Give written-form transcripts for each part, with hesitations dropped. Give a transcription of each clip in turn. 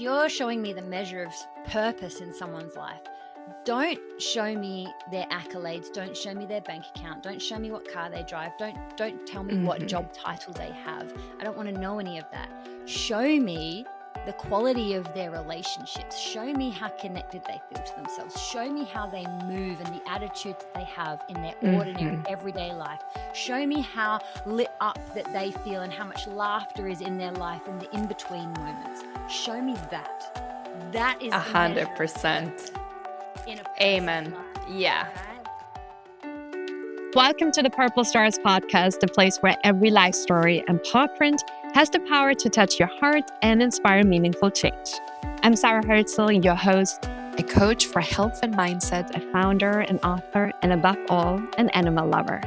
you're showing me the measure of purpose in someone's life, don't show me their accolades. Don't show me their bank account. Don't show me what car they drive. Don't tell me what job title they have. I don't want to know any of that. Show me the quality of their relationships. Show me how connected they feel to themselves. Show me how they move and the attitude that they have in their ordinary everyday life. Show me how lit up that they feel and how much laughter is in their life in the in-between moments. Show me that. That is 100%. Amen. Life, yeah. Right? Welcome to the Purple Stars podcast, the place where every life story and paw print has the power to touch your heart and inspire meaningful change. I'm Sarah Herzl, your host, a coach for health and mindset, a founder, an author, and above all, an animal lover.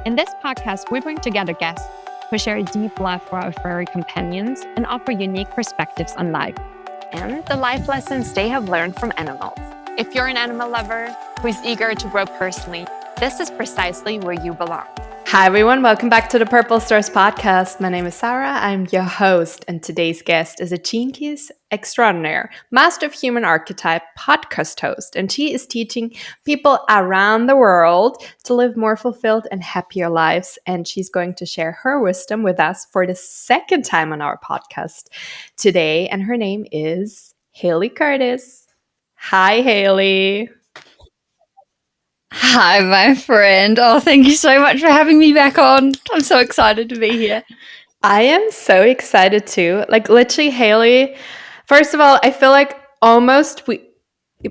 In this podcast, we bring together guests who share a deep love for our furry companions and offer unique perspectives on life and the life lessons they have learned from animals. If you're an animal lover who is eager to grow personally, this is precisely where you belong. Hi, everyone. Welcome back to the Purple Stars podcast. My name is Sarah. I'm your host, and today's guest is a genius extraordinaire, master of human archetype podcast host, and she is teaching people around the world to live more fulfilled and happier lives. And she's going to share her wisdom with us for the second time on our podcast today. And her name is Hayley Curtis. Hi, Hayley. Hi, my friend. Oh, thank you so much for having me back on. I'm so excited to be here. I am so excited too. Like literally, Hayley, first of all, I feel like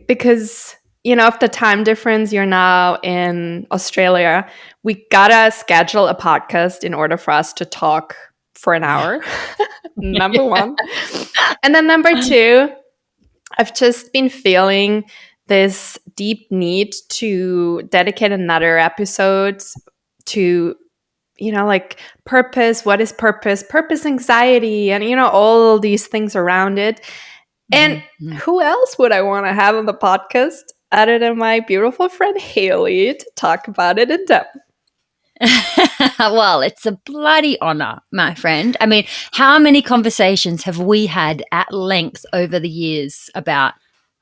because, of the time difference, you're now in Australia, we gotta schedule a podcast in order for us to talk for an hour. Number one. And then number two, I've just been feeling this deep need to dedicate another episode to, like purpose. What is purpose? Purpose anxiety and, all these things around it. And who else would I want to have on the podcast other than my beautiful friend Hayley to talk about it in depth? Well, it's a bloody honor, my friend. I mean, how many conversations have we had at length over the years about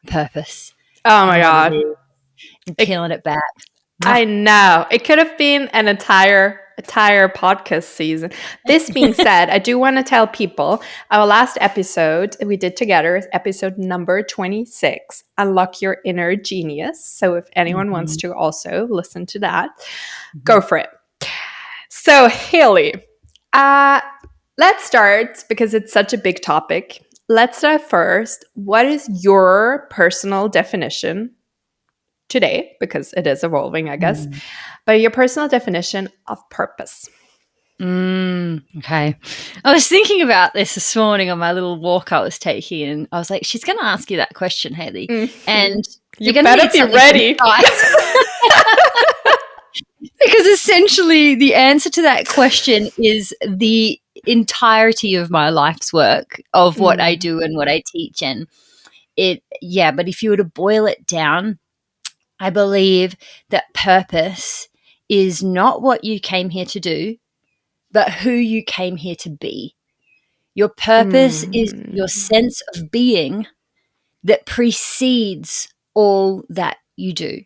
purpose? Oh my God. Peeling it back. I know. It could have been an entire podcast season. This being said, I do want to tell people our last episode we did together is episode number 26, Unlock Your Inner Genius. So if anyone wants to also listen to that, go for it. So Hayley, let's start because it's such a big topic. Let's start first. What is your personal definition today, because it is evolving, I guess, but your personal definition of purpose? Okay. I was thinking about this morning on my little walk I was taking, and I was like, she's going to ask you that question, Hayley. And you better be ready. Because essentially the answer to that question is the entirety of my life's work of what I do and what I teach. And but if you were to boil it down, I believe that purpose is not what you came here to do, but who you came here to be. Your purpose is your sense of being that precedes all that you do.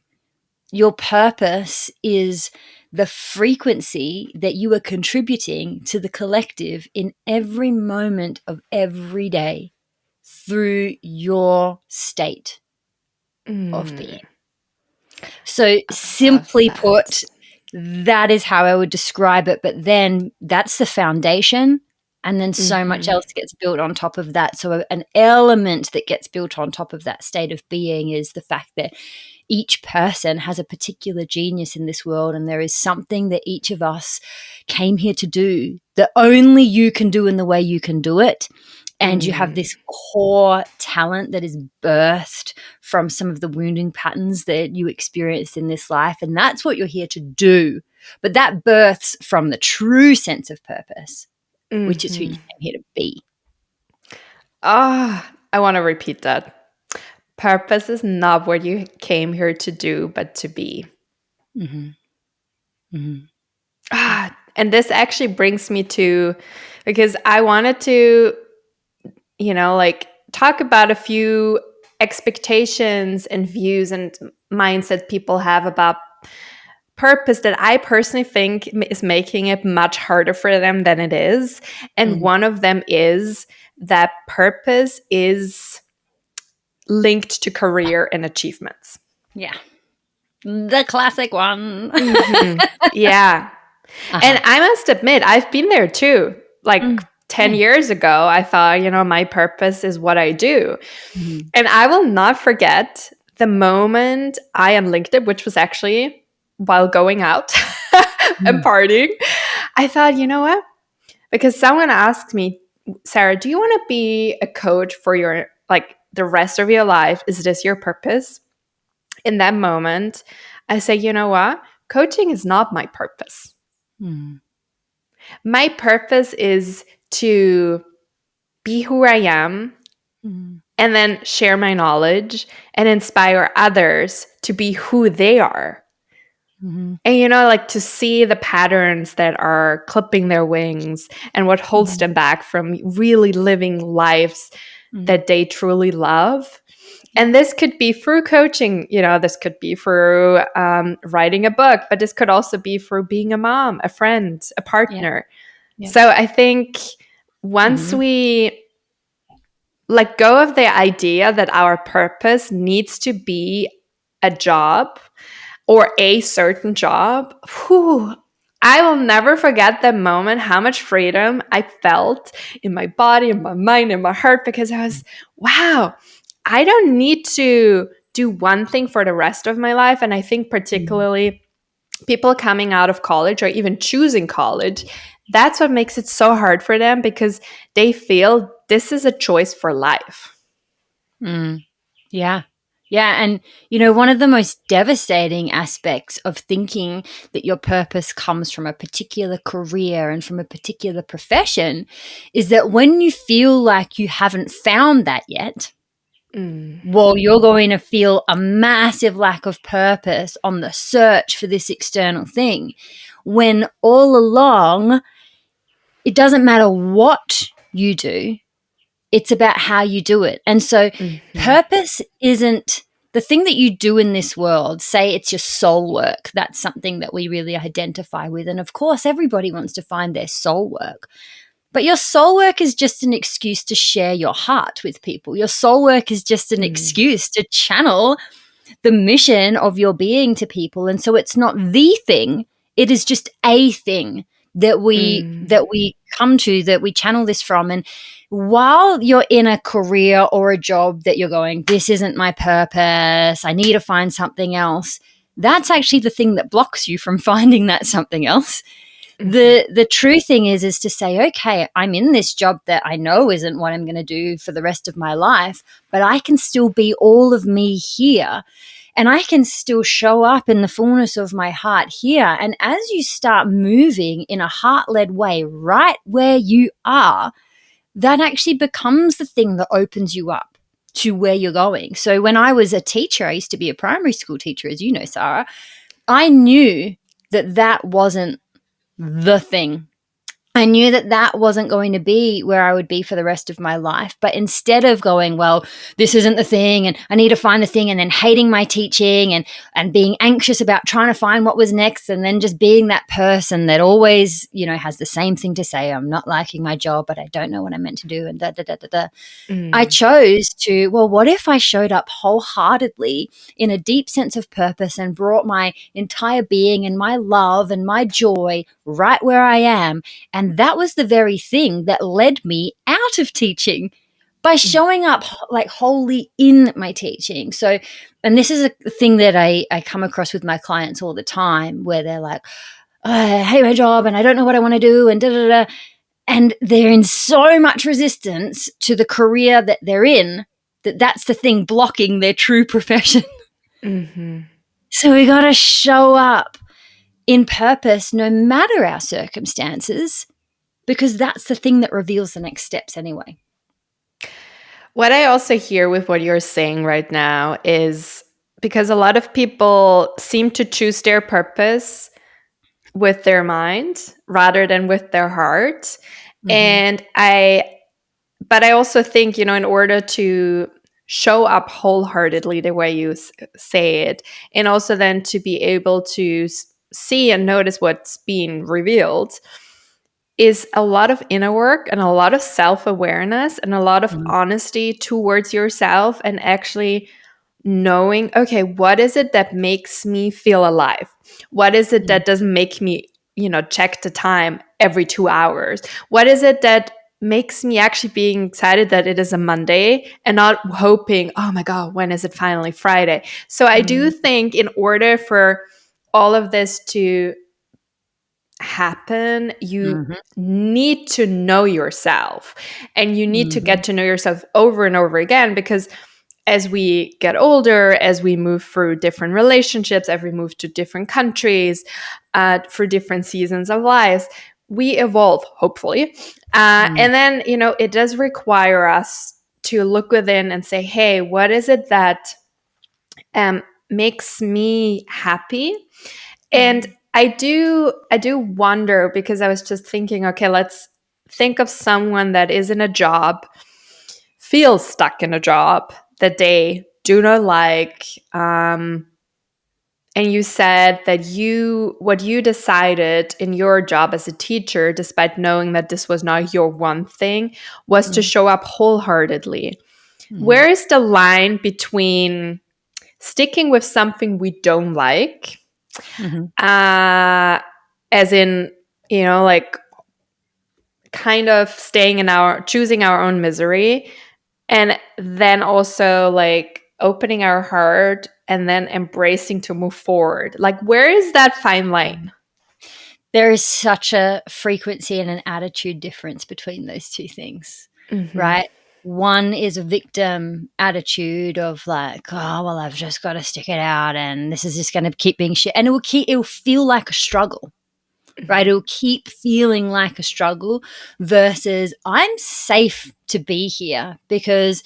Your purpose is the frequency that you are contributing to the collective in every moment of every day through your state of being. So simply put, that is how I would describe it. But then that's the foundation. And then so much else gets built on top of that. So an element that gets built on top of that state of being is the fact that each person has a particular genius in this world, and there is something that each of us came here to do that only you can do in the way you can do it. And you have this core talent that is birthed from some of the wounding patterns that you experienced in this life. And that's what you're here to do. But that births from the true sense of purpose, which is who you came here to be. I want to repeat that. Purpose is not what you came here to do, but to be. And this actually brings me to, because I wanted to like talk about a few expectations and views and mindset people have about purpose that I personally think is making it much harder for them than it is. And one of them is that purpose is linked to career and achievements. Yeah. The classic one. Yeah. And I must admit, I've been there too. Like 10 years ago, I thought, my purpose is what I do. And I will not forget the moment I unlinked it, which was actually while going out and partying. I thought, you know what? Because someone asked me, Sarah, do you want to be a coach for your, like, the rest of your life? Is this your purpose? In that moment, I say, you know what? Coaching is not my purpose. My purpose is to be who I am and then share my knowledge and inspire others to be who they are. And, like to see the patterns that are clipping their wings and what holds them back from really living lives that they truly love. And this could be through coaching, this could be through writing a book, but this could also be through being a mom, a friend, a partner. Yeah. So I think once we let go of the idea that our purpose needs to be a job or a certain job, I will never forget the moment, how much freedom I felt in my body, in my mind, in my heart, because I was, wow, I don't need to do one thing for the rest of my life. And I think particularly people coming out of college or even choosing college, that's what makes it so hard for them, because they feel this is a choice for life. Yeah. Yeah. And, one of the most devastating aspects of thinking that your purpose comes from a particular career and from a particular profession is that when you feel like you haven't found that yet, well, you're going to feel a massive lack of purpose on the search for this external thing, when all along, it doesn't matter what you do. It's about how you do it. And so purpose isn't the thing that you do in this world. Say it's your soul work. That's something that we really identify with. And of course, everybody wants to find their soul work. But your soul work is just an excuse to share your heart with people. Your soul work is just an excuse to channel the mission of your being to people. And so it's not the thing. It is just a thing that we come to, that we channel this from. And while you're in a career or a job that you're going, this isn't my purpose, I need to find something else, that's actually the thing that blocks you from finding that something else. The true thing is to say, okay, I'm in this job that I know isn't what I'm going to do for the rest of my life, but I can still be all of me here. And I can still show up in the fullness of my heart here. And as you start moving in a heart-led way right where you are, that actually becomes the thing that opens you up to where you're going. So when I was a teacher, I used to be a primary school teacher, as you know, Sarah, I knew that wasn't the thing. I knew that wasn't going to be where I would be for the rest of my life. But instead of going, well, this isn't the thing and I need to find the thing, and then hating my teaching and being anxious about trying to find what was next, and then just being that person that always, has the same thing to say, I'm not liking my job, but I don't know what I'm meant to do, and I chose to, well, what if I showed up wholeheartedly in a deep sense of purpose and brought my entire being and my love and my joy right where I am? And that was the very thing that led me out of teaching, by showing up like wholly in my teaching. So, and this is a thing that I come across with my clients all the time, where they're like, oh, I hate my job and I don't know what I want to do, and and they're in so much resistance to the career that they're in, that's the thing blocking their true profession. So we got to show up in purpose no matter our circumstances, because that's the thing that reveals the next steps anyway. What I also hear with what you're saying right now is, because a lot of people seem to choose their purpose with their mind rather than with their heart. And I but I also think, you know, in order to show up wholeheartedly the way you say it, and also then to be able to see and notice what's being revealed, is a lot of inner work and a lot of self-awareness and a lot of honesty towards yourself, and actually knowing, okay, what is it that makes me feel alive? What is it that doesn't make me, you know, check the time every 2 hours? What is it that makes me actually being excited that it is a Monday and not hoping, oh my God, when is it finally Friday? So I do think in order for all of this to happen, you need to know yourself, and you need to get to know yourself over and over again, because as we get older, as we move through different relationships, as we move to different countries, for different seasons of lives, we evolve, hopefully. And then, you know, it does require us to look within and say, hey, what is it that makes me happy? And I do wonder, because I was just thinking, okay, let's think of someone that is in a job, feels stuck in a job that they do not like. And you said that what you decided in your job as a teacher, despite knowing that this was not your one thing, was to show up wholeheartedly. Where is the line between sticking with something we don't like, as in, you know, like kind of staying in choosing our own misery, and then also like opening our heart and then embracing to move forward? Like, where is that fine line? There is such a frequency and an attitude difference between those two things, right? One is a victim attitude of like, oh, well, I've just got to stick it out and this is just going to keep being shit. And it'll feel like a struggle, right? It'll keep feeling like a struggle, versus I'm safe to be here because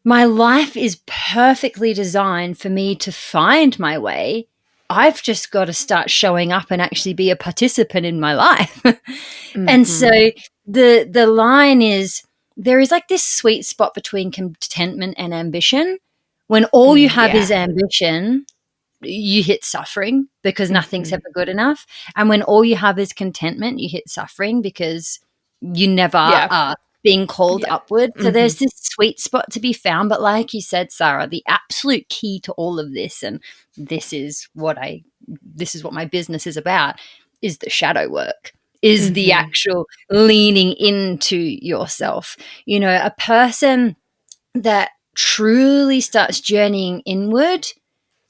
my life is perfectly designed for me to find my way. I've just got to start showing up and actually be a participant in my life. And so the line is, there is like this sweet spot between contentment and ambition. When all you have is ambition, you hit suffering because nothing's ever good enough. And when all you have is contentment, you hit suffering because you never are being called upward. So there's this sweet spot to be found. But like you said, Sarah, the absolute key to all of this, and this is what my business is about, is the shadow work, is the actual leaning into yourself. You know, a person that truly starts journeying inward,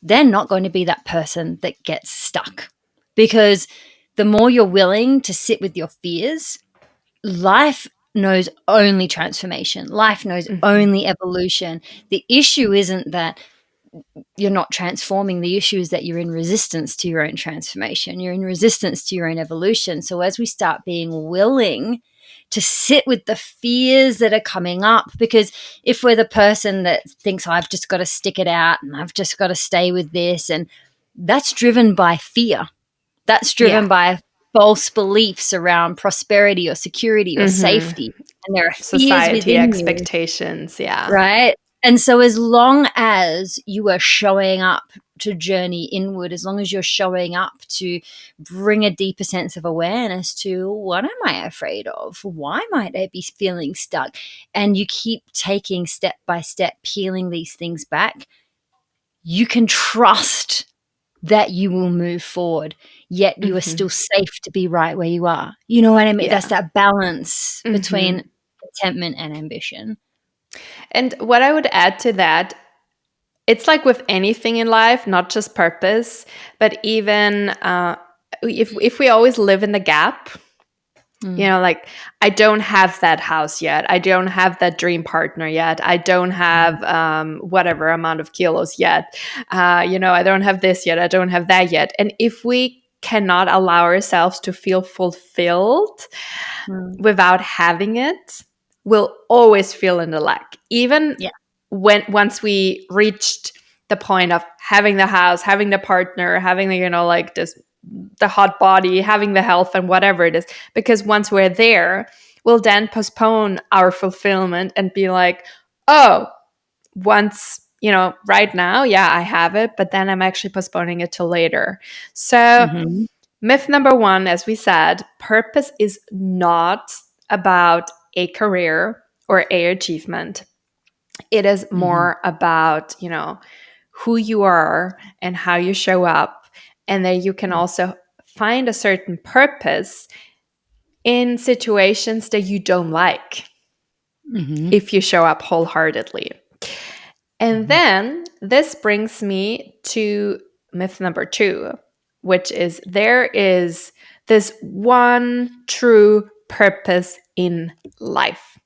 they're not going to be that person that gets stuck, because the more you're willing to sit with your fears, life knows only transformation. Life knows only evolution. The issue isn't that you're not transforming. The issue is that you're in resistance to your own transformation. You're in resistance to your own evolution. So as we start being willing to sit with the fears that are coming up, because if we're the person that thinks, oh, I've just got to stick it out and I've just got to stay with this, and that's driven by fear. That's driven by false beliefs around prosperity or security or safety. And there are Society expectations. Right. And so as long as you are showing up to journey inward, as long as you're showing up to bring a deeper sense of awareness to, what am I afraid of? Why might I be feeling stuck? And you keep taking step by step, peeling these things back, you can trust that you will move forward, yet you are still safe to be right where you are. You know what I mean? That's that balance between contentment and ambition. And what I would add to that, it's like with anything in life, not just purpose, but even if we always live in the gap, you know, like, I don't have that house yet. I don't have that dream partner yet. I don't have whatever amount of kilos yet. You know, I don't have this yet. I don't have that yet. And if we cannot allow ourselves to feel fulfilled without having it, we'll always feel in the lack. Even once we reached the point of having the house, having the partner, having the, you know, like this, the hot body, having the health and whatever it is, because once we're there, will then postpone our fulfillment and be like, oh, once, right now, yeah, I have it, but then I'm actually postponing it till later. So myth number 1, as we said, purpose is not about a career or a achievement. It is more about, who you are and how you show up. And then you can also find a certain purpose in situations that you don't like if you show up wholeheartedly. And then this brings me to myth number 2, which is there is this one true purpose in life.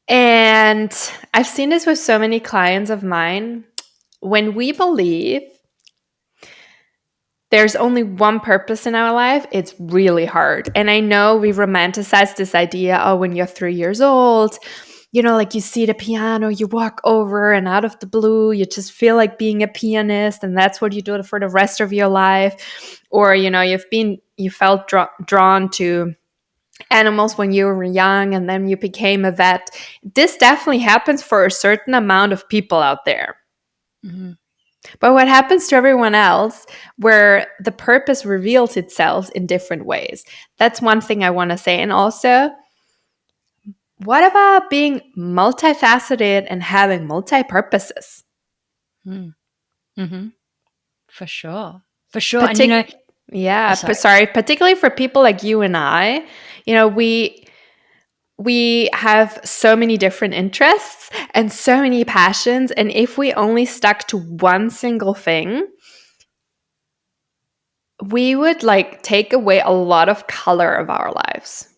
And I've seen this with so many clients of mine. When we believe there's only one purpose in our life, it's really hard. And I know we romanticize this idea, oh, when you're 3 years old, like you see the piano, you walk over and out of the blue, you just feel like being a pianist and that's what you do for the rest of your life. Or, you felt drawn to animals when you were young and then you became a vet. This definitely happens for a certain amount of people out there. But what happens to everyone else, where the purpose reveals itself in different ways? That's one thing I want to say. And also, what about being multifaceted and having multi-purposes? For sure. And particularly for people like you and I, we have so many different interests and so many passions. And if we only stuck to one single thing, we would take away a lot of color of our lives.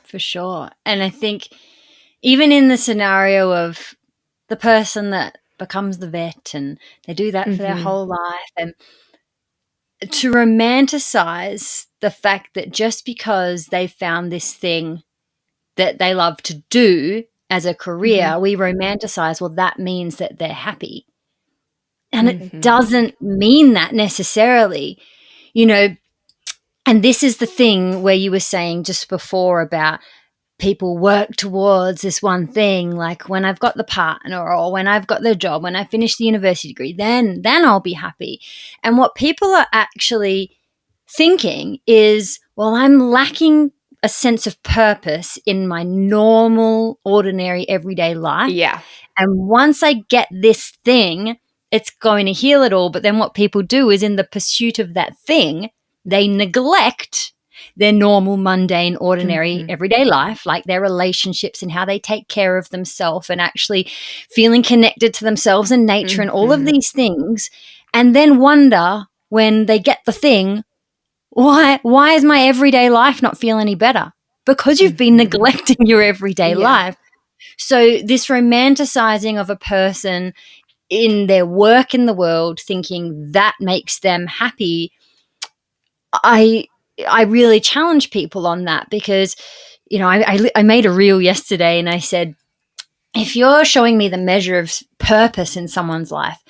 For sure. And I think even in the scenario of the person that becomes the vet and they do that for their whole life, and to romanticize the fact that just because they found this thing that they love to do as a career, we romanticize, well, that means that they're happy. And it doesn't mean that necessarily, and this is the thing where you were saying just before about people work towards this one thing, like when I've got the partner or when I've got the job, when I finish the university degree, then I'll be happy. And what people are actually thinking is, well, I'm lacking a sense of purpose in my normal, ordinary, everyday life. Yeah. And once I get this thing, it's going to heal it all. But then what people do is, in the pursuit of that thing, they neglect their normal, mundane, ordinary, everyday life, like their relationships and how they take care of themselves and actually feeling connected to themselves and nature and all of these things, and then wonder when they get the thing, why is my everyday life not feel any better? Because you've been neglecting your everyday life. So this romanticizing of a person in their work in the world, thinking that makes them happy, I really challenge people on that, because, I made a reel yesterday and I said, if you're showing me the measure of purpose in someone's life,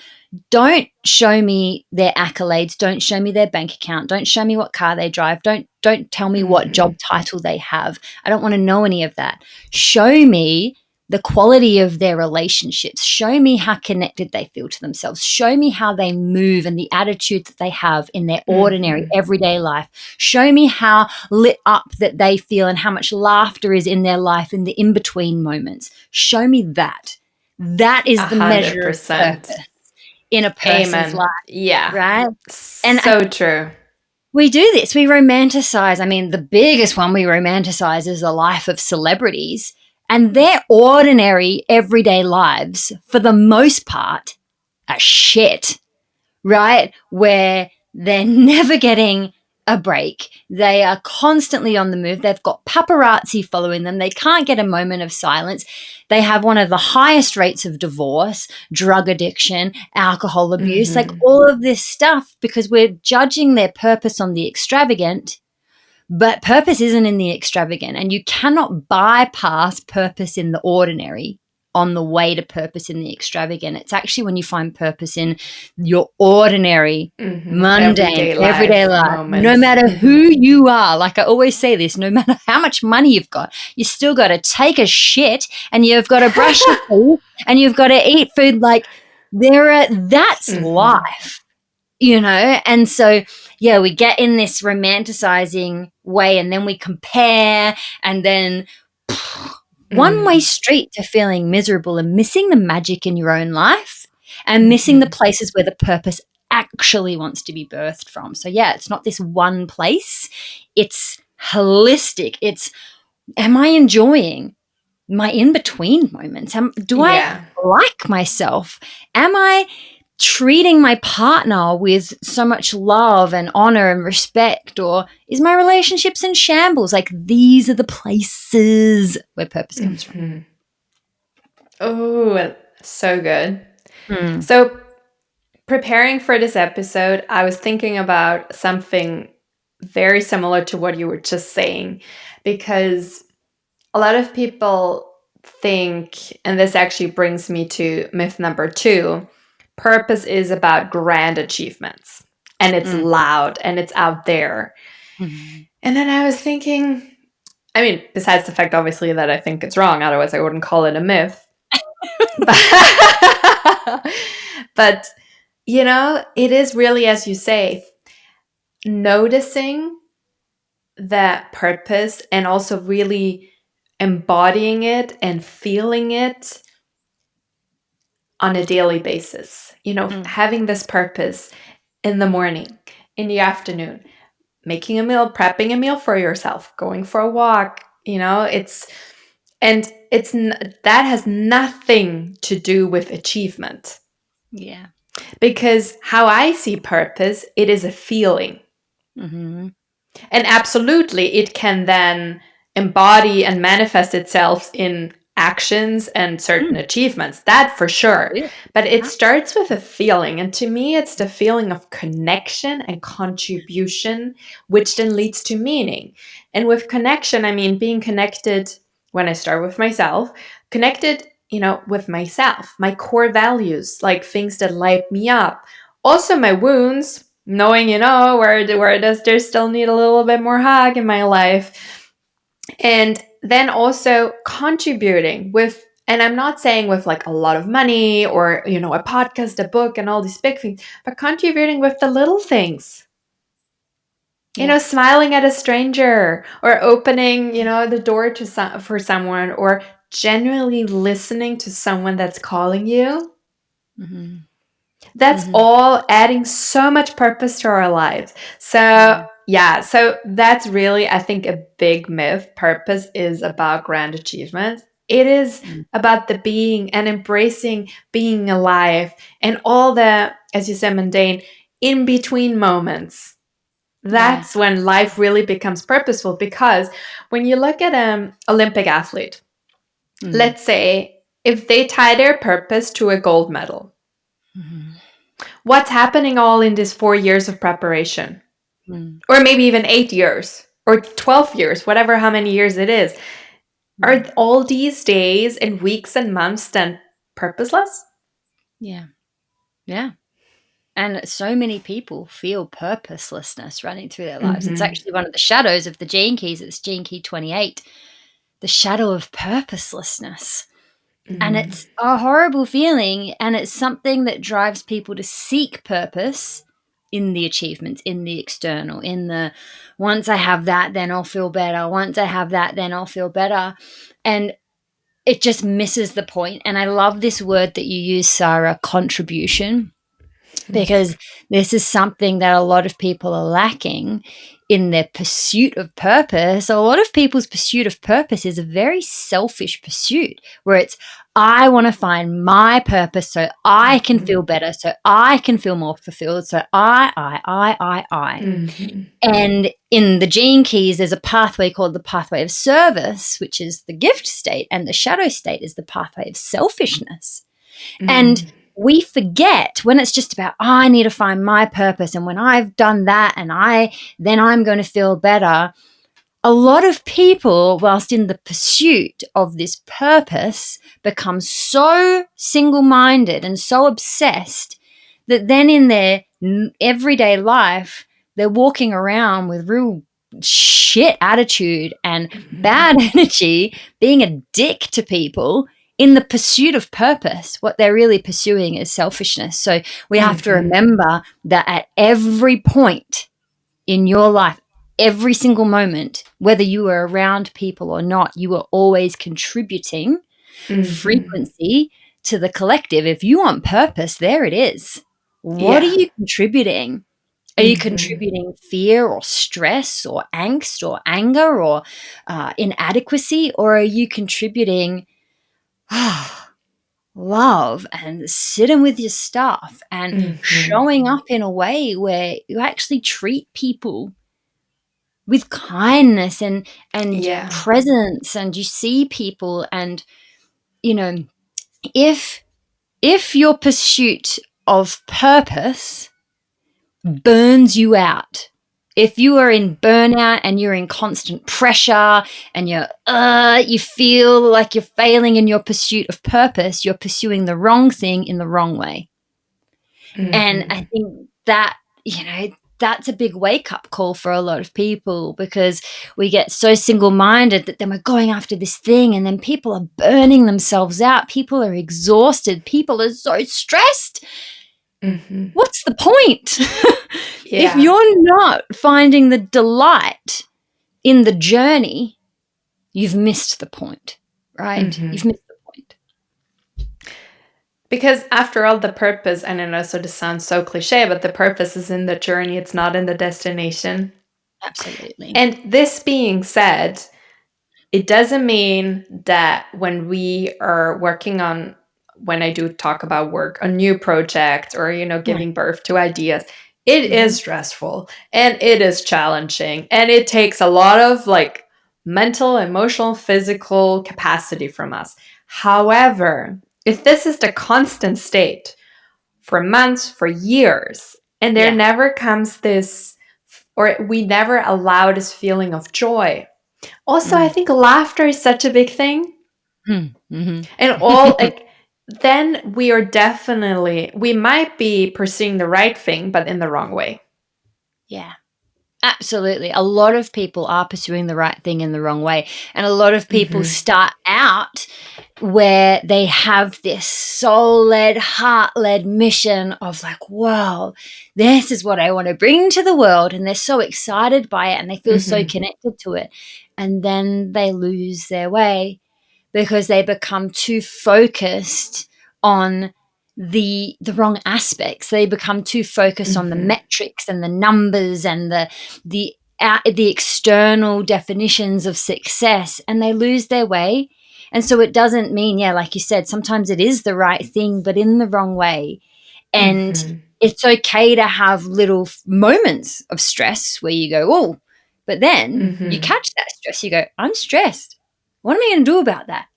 don't show me their accolades, don't show me their bank account, don't show me what car they drive, don't tell me what job title they have. I don't want to know any of that. Show me the quality of their relationships. Show me how connected they feel to themselves. Show me how they move and the attitude that they have in their ordinary everyday life. Show me how lit up that they feel and how much laughter is in their life in the in-between moments. Show me that. That is the measure of purpose in a person's life. Yeah. Right? And true. We do this. We romanticize. I mean, the biggest one we romanticize is the life of celebrities. And their ordinary, everyday lives, for the most part, are shit, right? Where they're never getting a break. They are constantly on the move. They've got paparazzi following them. They can't get a moment of silence. They have one of the highest rates of divorce, drug addiction, alcohol abuse, like all of this stuff, because we're judging their purpose on the extravagant. But purpose isn't in the extravagant, and you cannot bypass purpose in the ordinary on the way to purpose in the extravagant. It's actually when you find purpose in your ordinary, mundane, everyday life. No matter who you are, like I always say this, no matter how much money you've got, you still got to take a shit and you've got to brush your teeth and you've got to eat food. Like that's life, you know? And so, yeah, we get in this romanticizing way and then we compare and then one-way street to feeling miserable and missing the magic in your own life and missing the places where the purpose actually wants to be birthed from. So, yeah, it's not this one place. It's holistic. It's, am I enjoying my in-between moments? Do I like myself? Am I treating my partner with so much love and honor and respect, or is my relationships in shambles? Like, these are the places where purpose comes from. Oh, so good. So preparing for this episode, I was thinking about something very similar to what you were just saying, because a lot of people think, and this actually brings me to myth number 2, purpose is about grand achievements and it's loud and it's out there. And then I was thinking, I mean, besides the fact, obviously, that I think it's wrong, otherwise I wouldn't call it a myth. But, you know, it is really, as you say, noticing that purpose and also really embodying it and feeling it on a daily basis. You know, having this purpose in the morning, in the afternoon, making a meal, prepping a meal for yourself, going for a walk, you know, that has nothing to do with achievement. Yeah. Because how I see purpose, it is a feeling. And absolutely, it can then embody and manifest itself in actions and certain achievements. That for sure. Yeah. But it starts with a feeling. And to me, it's the feeling of connection and contribution, which then leads to meaning. And with connection, I mean being connected, when I start with myself, connected, you know, with myself, my core values, like things that light me up. Also my wounds, knowing, you know, where does there still need a little bit more hug in my life. And then also contributing with, and I'm not saying with like a lot of money or, you know, a podcast, a book and all these big things, but contributing with the little things. You know, smiling at a stranger or opening, you know, the door to for someone, or genuinely listening to someone that's calling you. That's all adding so much purpose to our lives. So so that's really, I think, a big myth. Purpose is about grand achievements. It is about the being and embracing being alive and all the, as you said, mundane, in between moments. That's when life really becomes purposeful, because when you look at an Olympic athlete, let's say if they tie their purpose to a gold medal, what's happening all in these 4 years of preparation? Or maybe even 8 years or 12 years, whatever, how many years it is. Are all these days and weeks and months then purposeless? Yeah. Yeah. And so many people feel purposelessness running through their lives. It's actually one of the shadows of the gene keys. It's gene key 28, the shadow of purposelessness. And it's a horrible feeling. And it's something that drives people to seek purpose in the achievements, in the external, in the, once I have that, then I'll feel better. Once I have that, then I'll feel better. And it just misses the point. And I love this word that you use, Sarah, contribution. Because this is something that a lot of people are lacking in their pursuit of purpose. A lot of people's pursuit of purpose is a very selfish pursuit, where it's, I want to find my purpose so I can feel better, so I can feel more fulfilled, so I. And in the gene keys, there's a pathway called the pathway of service, which is the gift state, and the shadow state is the pathway of selfishness. And we forget when it's just about, I need to find my purpose. And when I've done that then I'm going to feel better. a lot of people, whilst in the pursuit of this purpose, become so single-minded and so obsessed that then in their everyday life, they're walking around with real shit attitude and bad energy, being a dick to people in the pursuit of purpose. What they're really pursuing is selfishness. So we have to remember that at every point in your life, every single moment, whether you are around people or not, you are always contributing frequency to the collective. If you want purpose, there it is. What are you contributing? Are you contributing fear or stress or angst or anger or inadequacy? Or are you contributing love and sitting with your stuff and showing up in a way where you actually treat people with kindness and presence, and you see people, and if your pursuit of purpose burns you out, if you are in burnout and you're in constant pressure and you feel like you're failing in your pursuit of purpose, you're pursuing the wrong thing in the wrong way. And I think that, that's a big wake-up call for a lot of people, because we get so single-minded that then we're going after this thing, and then people are burning themselves out. People are exhausted. People are so stressed. What's the point? If you're not finding the delight in the journey, you've missed the point, right? You've missed the point. Because after all, the purpose, and I know this sounds so cliche, but the purpose is in the journey. It's not in the destination. Absolutely. And this being said, it doesn't mean that when we are working on, when I do talk about work, a new project, or, giving birth to ideas, it is stressful and it is challenging, and it takes a lot of mental, emotional, physical capacity from us. However, if this is the constant state for months, for years, and there never comes this, or we never allow this feeling of joy. Also, I think laughter is such a big thing. And all, then we might be pursuing the right thing, but in the wrong way. Yeah. Absolutely. A lot of people are pursuing the right thing in the wrong way. And a lot of people start out where they have this soul-led, heart-led mission of wow, this is what I want to bring to the world. And they're so excited by it and they feel so connected to it. And then they lose their way because they become too focused on the wrong aspects. They become too focused on the metrics and the numbers and the external definitions of success, and they lose their way. And so it doesn't mean, like you said, sometimes it is the right thing, but in the wrong way. And it's okay to have little moments of stress where you go, oh, but then you catch that stress. You go, I'm stressed. What am I going to do about that?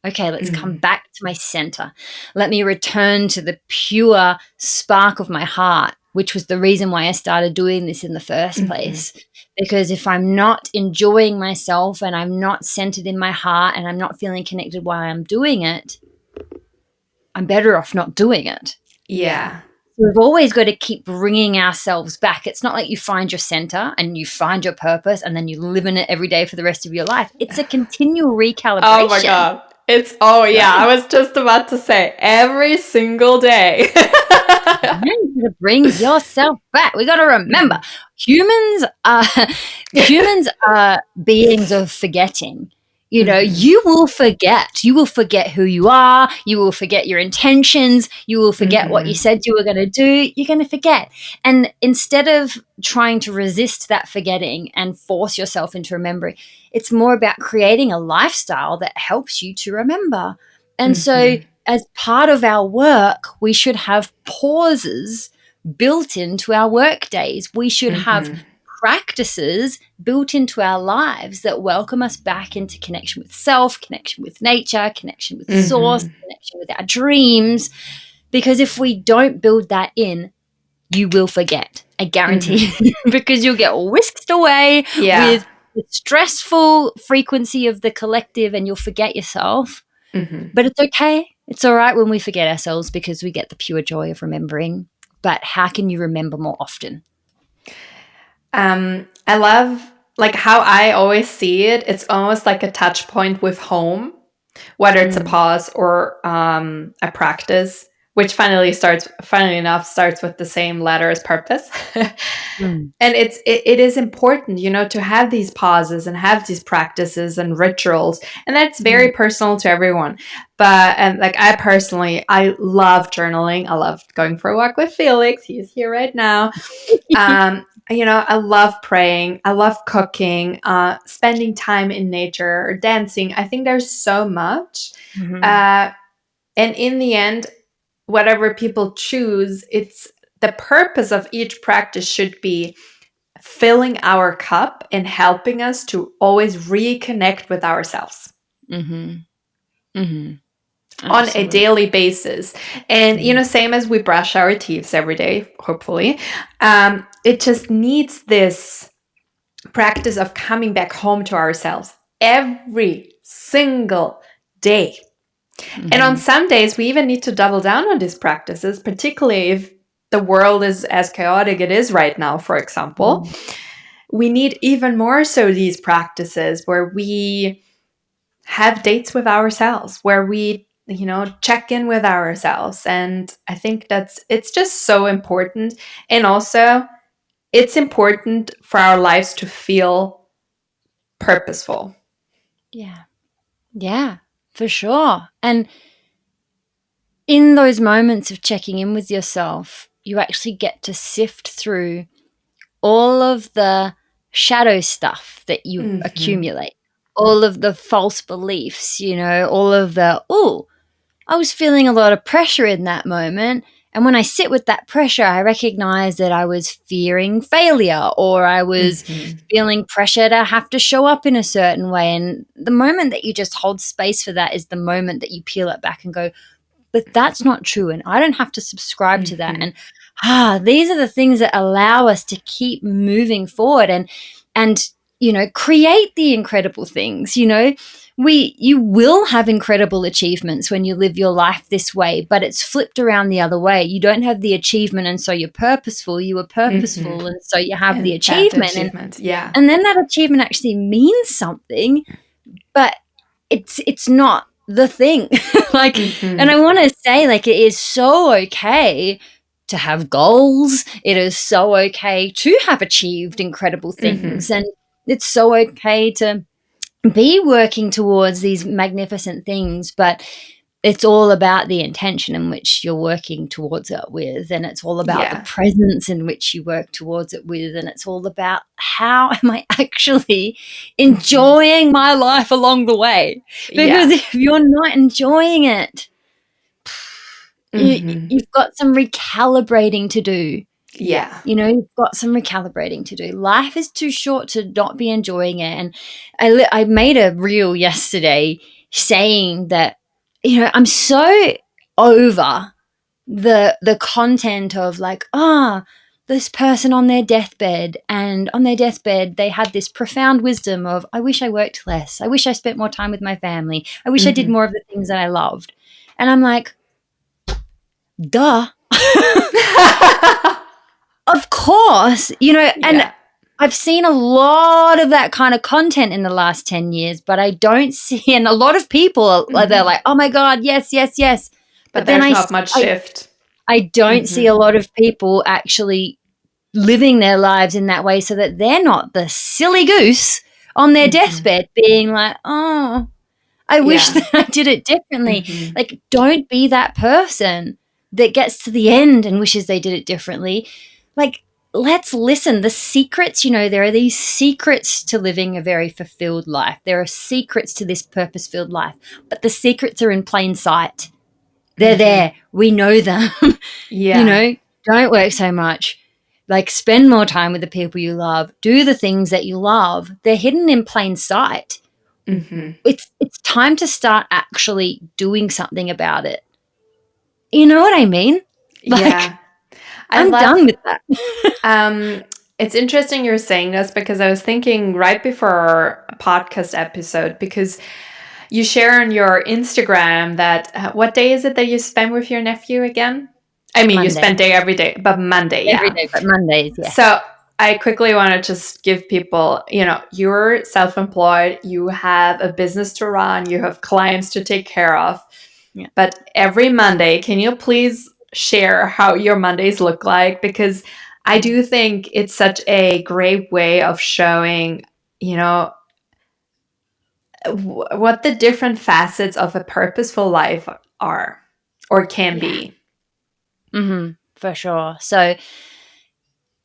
Okay, let's come back to my center. Let me return to the pure spark of my heart, which was the reason why I started doing this in the first place. Because if I'm not enjoying myself and I'm not centered in my heart and I'm not feeling connected while I'm doing it, I'm better off not doing it. Yeah. We've always got to keep bringing ourselves back. It's not like you find your center and you find your purpose and then you live in it every day for the rest of your life. It's a continual recalibration. Oh my God. I was just about to say every single day. You gotta bring yourself back. We got to remember, humans are beings of forgetting. You will forget. You will forget who you are. You will forget your intentions. You will forget what you said you were going to do. You're going to forget. And instead of trying to resist that forgetting and force yourself into remembering, it's more about creating a lifestyle that helps you to remember. And so as part of our work, we should have pauses built into our work days. We should have practices built into our lives that welcome us back into connection with self, connection with nature, connection with source, connection with our dreams. Because if we don't build that in, you will forget. I guarantee you, because you'll get whisked away with the stressful frequency of the collective and you'll forget yourself. But it's okay. It's all right when we forget ourselves because we get the pure joy of remembering. But how can you remember more often? I love like how I always see it. It's almost like a touch point with home, whether it's a pause or a practice, which funnily enough starts with the same letter as purpose. And it is important, you know, to have these pauses and have these practices and rituals, and that's very personal to everyone. But and like I love journaling. I love going for a walk with Felix. He's here right now. You know, I love praying. I love cooking, spending time in nature or dancing. I think there's so much. And in the end, whatever people choose, it's the purpose of each practice should be filling our cup and helping us to always reconnect with ourselves on a daily basis. And, you know, same as we brush our teeth every day, hopefully, it just needs this practice of coming back home to ourselves every single day. And on some days, we even need to double down on these practices, particularly if the world is as chaotic it is right now, for example. We need even more so these practices where we have dates with ourselves, where we, you know, check in with ourselves. And I think it's just so important. And also, it's important for our lives to feel purposeful. Yeah, for sure. And in those moments of checking in with yourself, you actually get to sift through all of the shadow stuff that you accumulate, all of the false beliefs, you know, all of the, I was feeling a lot of pressure in that moment. And when I sit with that pressure, I recognize that I was fearing failure or I was feeling pressure to have to show up in a certain way. And the moment that you just hold space for that is the moment that you peel it back and go, but that's not true. And I don't have to subscribe to that. And these are the things that allow us to keep moving forward and, you know, create the incredible things. You know, you will have incredible achievements when you live your life this way, but it's flipped around the other way. You don't have the achievement and so you're purposeful. You were purposeful and so you have the achievement. And then that achievement actually means something, but it's not the thing. Like, and I want to say, like, it is so okay to have goals. It is so okay to have achieved incredible things. And it's so okay to be working towards these magnificent things, but it's all about the intention in which you're working towards it with, and it's all about the presence in which you work towards it with, and it's all about how am I actually enjoying my life along the way? Because if you're not enjoying it, you've got some recalibrating to do. You know, you've got some recalibrating to do. Life is too short to not be enjoying it. And I made a reel yesterday saying that, you know, I'm so over the content of like, this person on their deathbed, and on their deathbed they had this profound wisdom of, I wish I worked less. I wish I spent more time with my family. I wish I did more of the things that I loved. And I'm like, duh. Of course, you know, and I've seen a lot of that kind of content in the last 10 years, but I don't see, and a lot of people, they're like, oh my God, yes, yes, yes. But there's not much shift. I don't see a lot of people actually living their lives in that way so that they're not the silly goose on their deathbed being like, oh, I wish that I did it differently. Like, don't be that person that gets to the end and wishes they did it differently. Like, let's listen. The secrets, you know, there are these secrets to living a very fulfilled life. There are secrets to this purpose-filled life, but the secrets are in plain sight. They're there. We know them. You know, don't work so much. Like, spend more time with the people you love. Do the things that you love. They're hidden in plain sight. It's time to start actually doing something about it. You know what I mean? Like, I'm done with that. It's interesting you're saying this, because I was thinking right before our podcast episode, because you share on your Instagram that what day is it that you spend with your nephew again? I mean, Monday. you spend day every day, but Monday, Every day, but Mondays, yeah. So I quickly want to just give people, you're self-employed, you have a business to run, you have clients to take care of. Yeah. But every Monday, can you please share how your Mondays look like? Because I do think it's such a great way of showing, what the different facets of a purposeful life are or can be. Mm-hmm, for sure. So,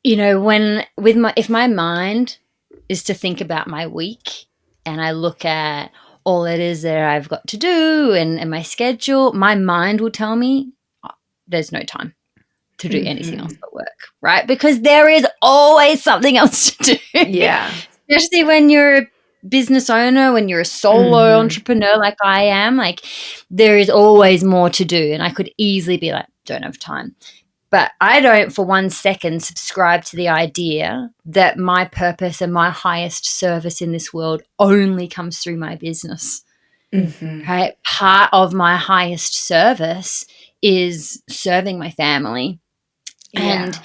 if my mind is to think about my week and I look at all it is that I've got to do and my schedule, my mind will tell me there's no time to do anything else but work, right? Because there is always something else to do. Yeah. Especially when you're a business owner, when you're a solo entrepreneur like I am, like there is always more to do. And I could easily be like, don't have time. But I don't for 1 second subscribe to the idea that my purpose and my highest service in this world only comes through my business. Right? Part of my highest service is serving my family and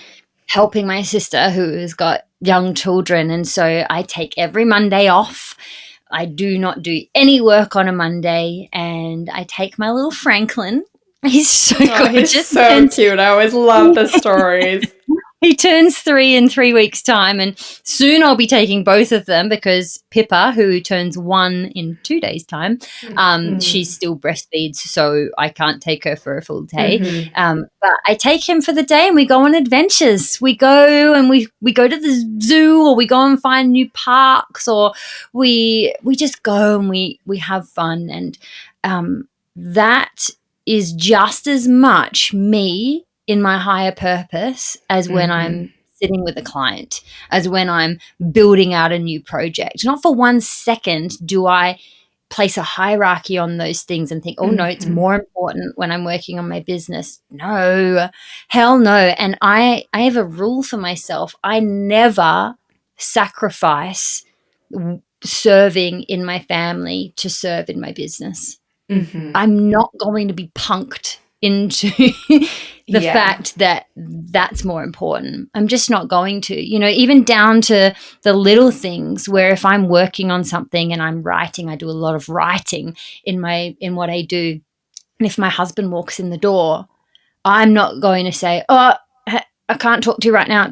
helping my sister who has got young children. And so I take every Monday off. I do not do any work on a Monday, and I take my little Franklin. He's so gorgeous. He's so cute. I always love the stories. He turns 3 in 3 weeks' time, and soon I'll be taking both of them because Pippa, who turns 1 in 2 days' time, she still breastfeeds, so I can't take her for a full day. But I take him for the day, and we go on adventures. We go and we go to the zoo, or we go and find new parks, or we just go and we have fun, and that is just as much me in my higher purpose as when I'm sitting with a client, as when I'm building out a new project. Not for 1 second do I place a hierarchy on those things and think, oh, no, it's more important when I'm working on my business. No, hell no. And I have a rule for myself. I never sacrifice serving in my family to serve in my business. I'm not going to be punked into the fact that that's more important. I'm just not going to, even down to the little things where if I'm working on something and I'm writing, I do a lot of writing in what I do. And if my husband walks in the door, I'm not going to say, oh, I can't talk to you right now.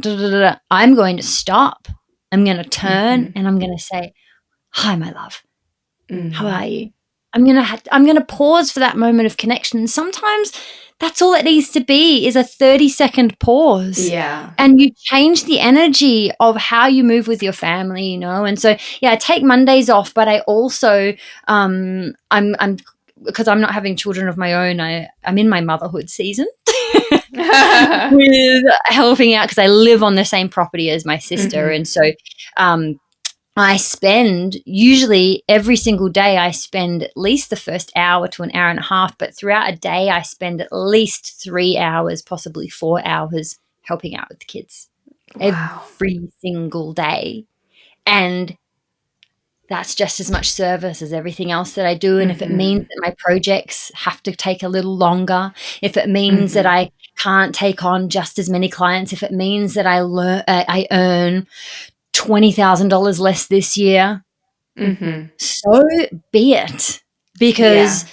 I'm going to stop. I'm going to turn and I'm going to say, hi, my love. How are you? I'm gonna pause for that moment of connection. And sometimes that's all it needs to be, is a 30-second pause. Yeah. And you change the energy of how you move with your family, And so, I take Mondays off, but I also I'm because I'm not having children of my own, I'm in my motherhood season. With helping out because I live on the same property as my sister. And so I spend usually every single day, I spend at least the first hour to an hour and a half, but throughout a day, I spend at least 3 hours, possibly 4 hours helping out with the kids every single day. And that's just as much service as everything else that I do. And if it means that my projects have to take a little longer, if it means that I can't take on just as many clients, if it means that I earn $20,000 less this year, so be it, because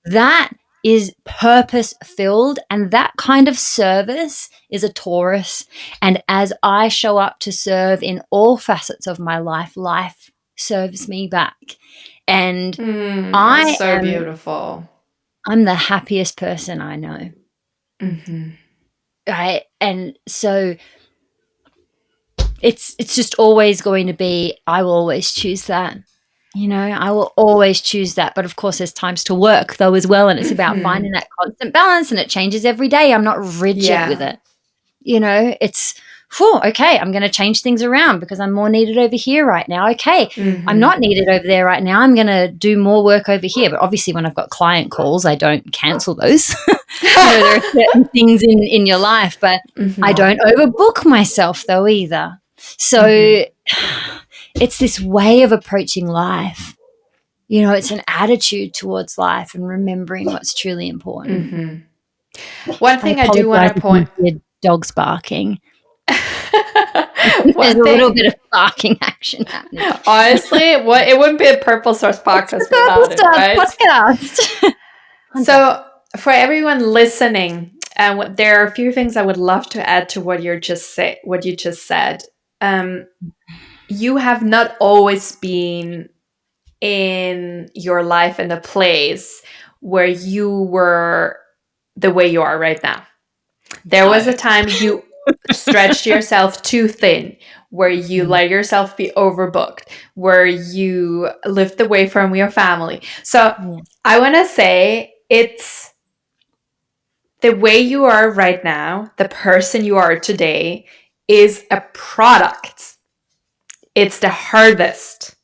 that is purpose filled, and that kind of service is a Taurus. And as I show up to serve in all facets of my life, life serves me back. And that's so beautiful. I'm the happiest person I know. Right. And so it's just always going to be, I will always choose that. I will always choose that. But of course, there's times to work though as well. And it's about finding that constant balance, and it changes every day. I'm not rigid with it. It's, okay, I'm going to change things around because I'm more needed over here right now. Okay, I'm not needed over there right now. I'm going to do more work over here. But obviously when I've got client calls, I don't cancel those. There are certain things in your life, but I don't overbook myself though either. So it's this way of approaching life. You know, it's an attitude towards life and remembering what's truly important. One thing I do want to point. Your dog's barking. There's a little bit of barking action happening. Honestly, it wouldn't be a Purple Stars podcast without it, right? Podcast. So for everyone listening, there are a few things I would love to add to what you just said. You have not always been in your life in a place where you were the way you are right now. There was a time you stretched yourself too thin, where you let yourself be overbooked, where you lived away from your family. So I want to say it's the way you are right now, the person you are today, is a product. It's the harvest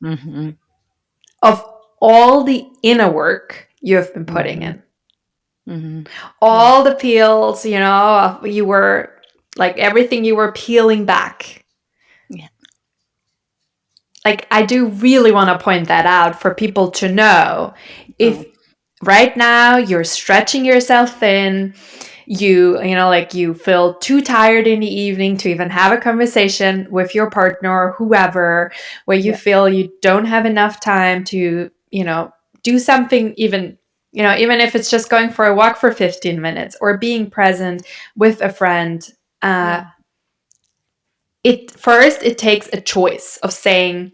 of all the inner work you have been putting in. All the peels, you were like everything you were peeling back. Yeah. Like, I do really want to point that out for people to know. If right now you're stretching yourself thin, you feel too tired in the evening to even have a conversation with your partner or whoever, where you feel you don't have enough time to, do something, even if it's just going for a walk for 15 minutes or being present with a friend. It takes a choice of saying,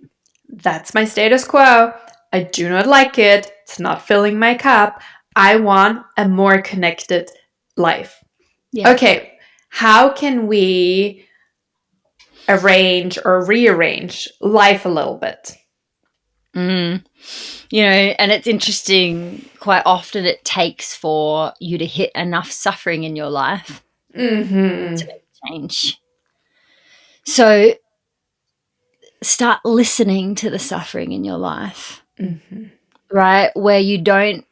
that's my status quo. I do not like it. It's not filling my cup. I want a more connected life. Yeah. Okay, how can we arrange or rearrange life a little bit? And it's interesting, quite often it takes for you to hit enough suffering in your life to make change. So start listening to the suffering in your life, right? Where you don't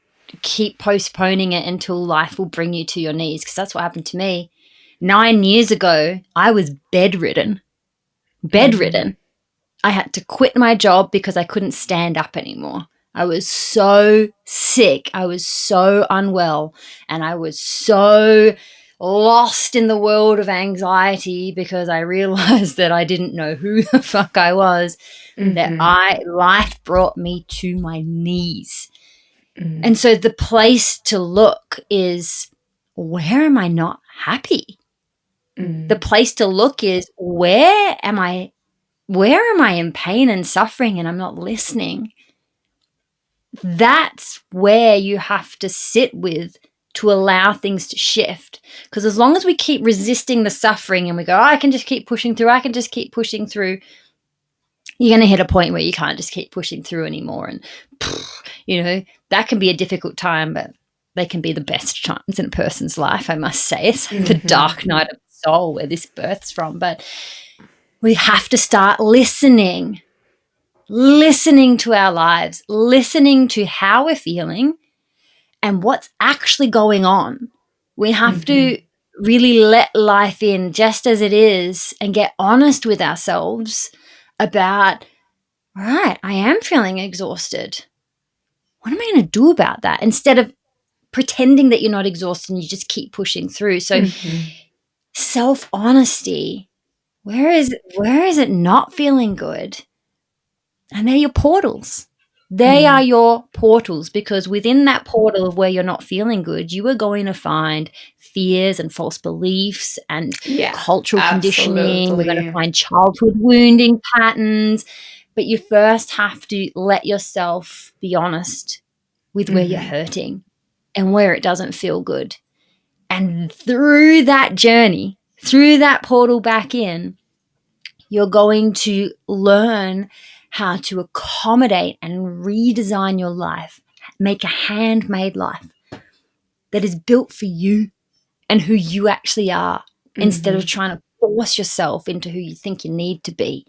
keep postponing it until life will bring you to your knees, because that's what happened to me. 9 years ago, I was bedridden. I had to quit my job because I couldn't stand up anymore. I was so sick. I was so unwell. And I was so lost in the world of anxiety because I realized that I didn't know who the fuck I was, that life brought me to my knees. And so the place to look is, where am I not happy? The place to look is, where am I in pain and suffering and I'm not listening? That's where you have to sit with to allow things to shift. Because as long as we keep resisting the suffering and we go, I can just keep pushing through, you're going to hit a point where you can't just keep pushing through anymore. And, that can be a difficult time, but they can be the best times in a person's life, I must say. It's the dark night of the soul where this births from. But we have to start listening to our lives, listening to how we're feeling and what's actually going on. We have to really let life in just as it is and get honest with ourselves about, all right, I am feeling exhausted. What am I going to do about that? Instead of pretending that you're not exhausted and you just keep pushing through. So self-honesty, where is it not feeling good? And they're your portals. They are your portals, because within that portal of where you're not feeling good, you are going to find fears and false beliefs and cultural conditioning. We're going to find childhood wounding patterns. But you first have to let yourself be honest with where you're hurting and where it doesn't feel good. And through that journey, through that portal back in, you're going to learn how to accommodate and redesign your life, make a handmade life that is built for you and who you actually are, instead of trying to force yourself into who you think you need to be.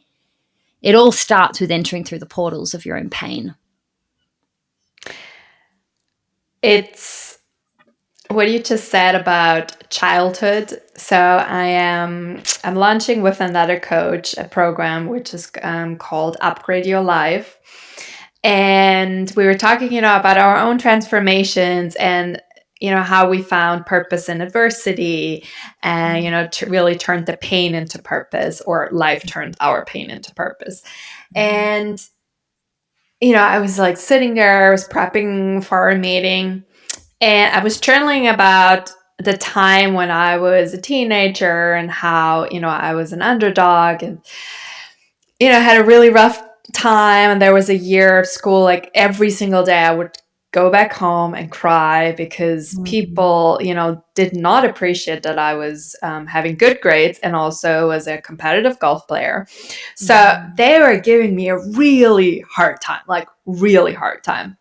It all starts with entering through the portals of your own pain. It's what you just said about childhood. So I'm launching with another coach a program which is called Upgrade Your Life. And we were talking, about our own transformations and, how we found purpose in adversity and, to really turn the pain into purpose, or life turned our pain into purpose. And, I was like sitting there, I was prepping for a meeting, and I was journaling about the time when I was a teenager and how, I was an underdog and, had a really rough time. And there was a year of school, like every single day I would go back home and cry because people, did not appreciate that I was having good grades and also was a competitive golf player. So they were giving me a really hard time, like really hard time.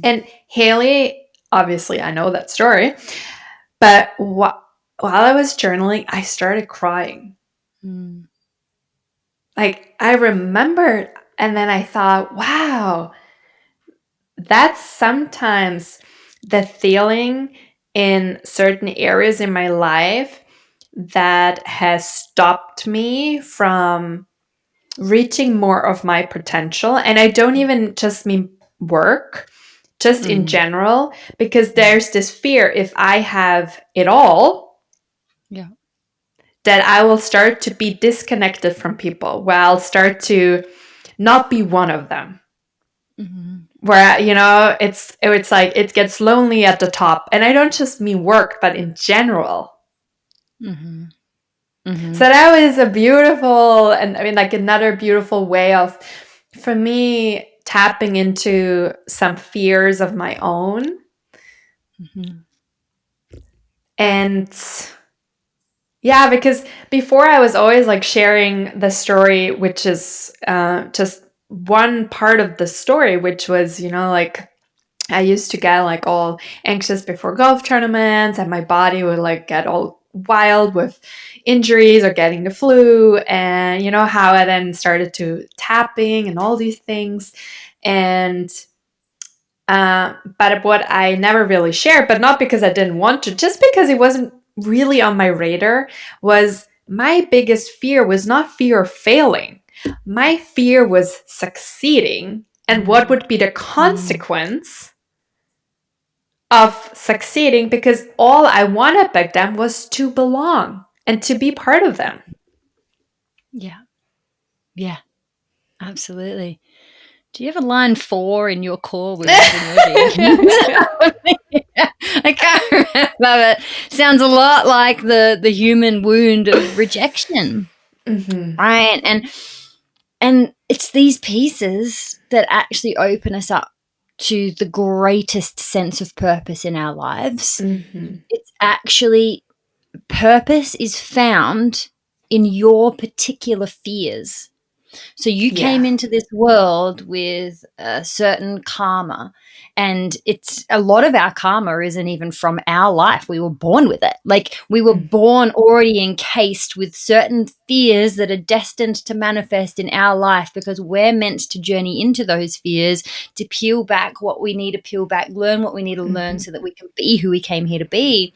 And Hayley, obviously, I know that story, but while I was journaling, I started crying. Like, I remembered, and then I thought, wow, that's sometimes the feeling in certain areas in my life that has stopped me from reaching more of my potential. And I don't even just mean work, just in general, because there's this fear, if I have it all, that I will start to be disconnected from people, where I'll start to not be one of them. Where, it's like it gets lonely at the top. And I don't just mean work, but in general. So that was a beautiful, and I mean, like another beautiful way of, for me, tapping into some fears of my own. And yeah, because before I was always like sharing the story, which is just one part of the story, which was, like I used to get like all anxious before golf tournaments, and my body would like get all wild with injuries or getting the flu, and how I then started to tapping and all these things. And but what I never really shared, but not because I didn't want to, just because it wasn't really on my radar, was my biggest fear was not fear of failing. My fear was succeeding, and what would be the consequence of succeeding, because all I wanted back then was to belong and to be part of them. Yeah, absolutely. Do you have a line 4 in your core wounds in your I can't remember, but sounds a lot like the human wound of rejection, right? And it's these pieces that actually open us up to the greatest sense of purpose in our lives. It's actually, purpose is found in your particular fears. So you came into this world with a certain karma, and it's a lot of our karma isn't even from our life. We were born with it. Like, we were born already encased with certain fears that are destined to manifest in our life, because we're meant to journey into those fears, to peel back what we need to peel back, learn what we need to learn, so that we can be who we came here to be.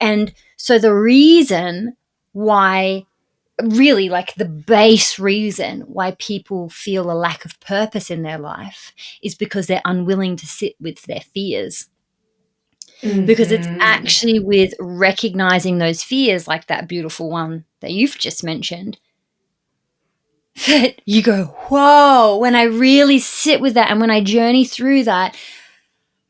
And so the reason why, really, like the base reason why people feel a lack of purpose in their life, is because they're unwilling to sit with their fears. Because it's actually with recognizing those fears, like that beautiful one that you've just mentioned, that you go, whoa, when I really sit with that and when I journey through that,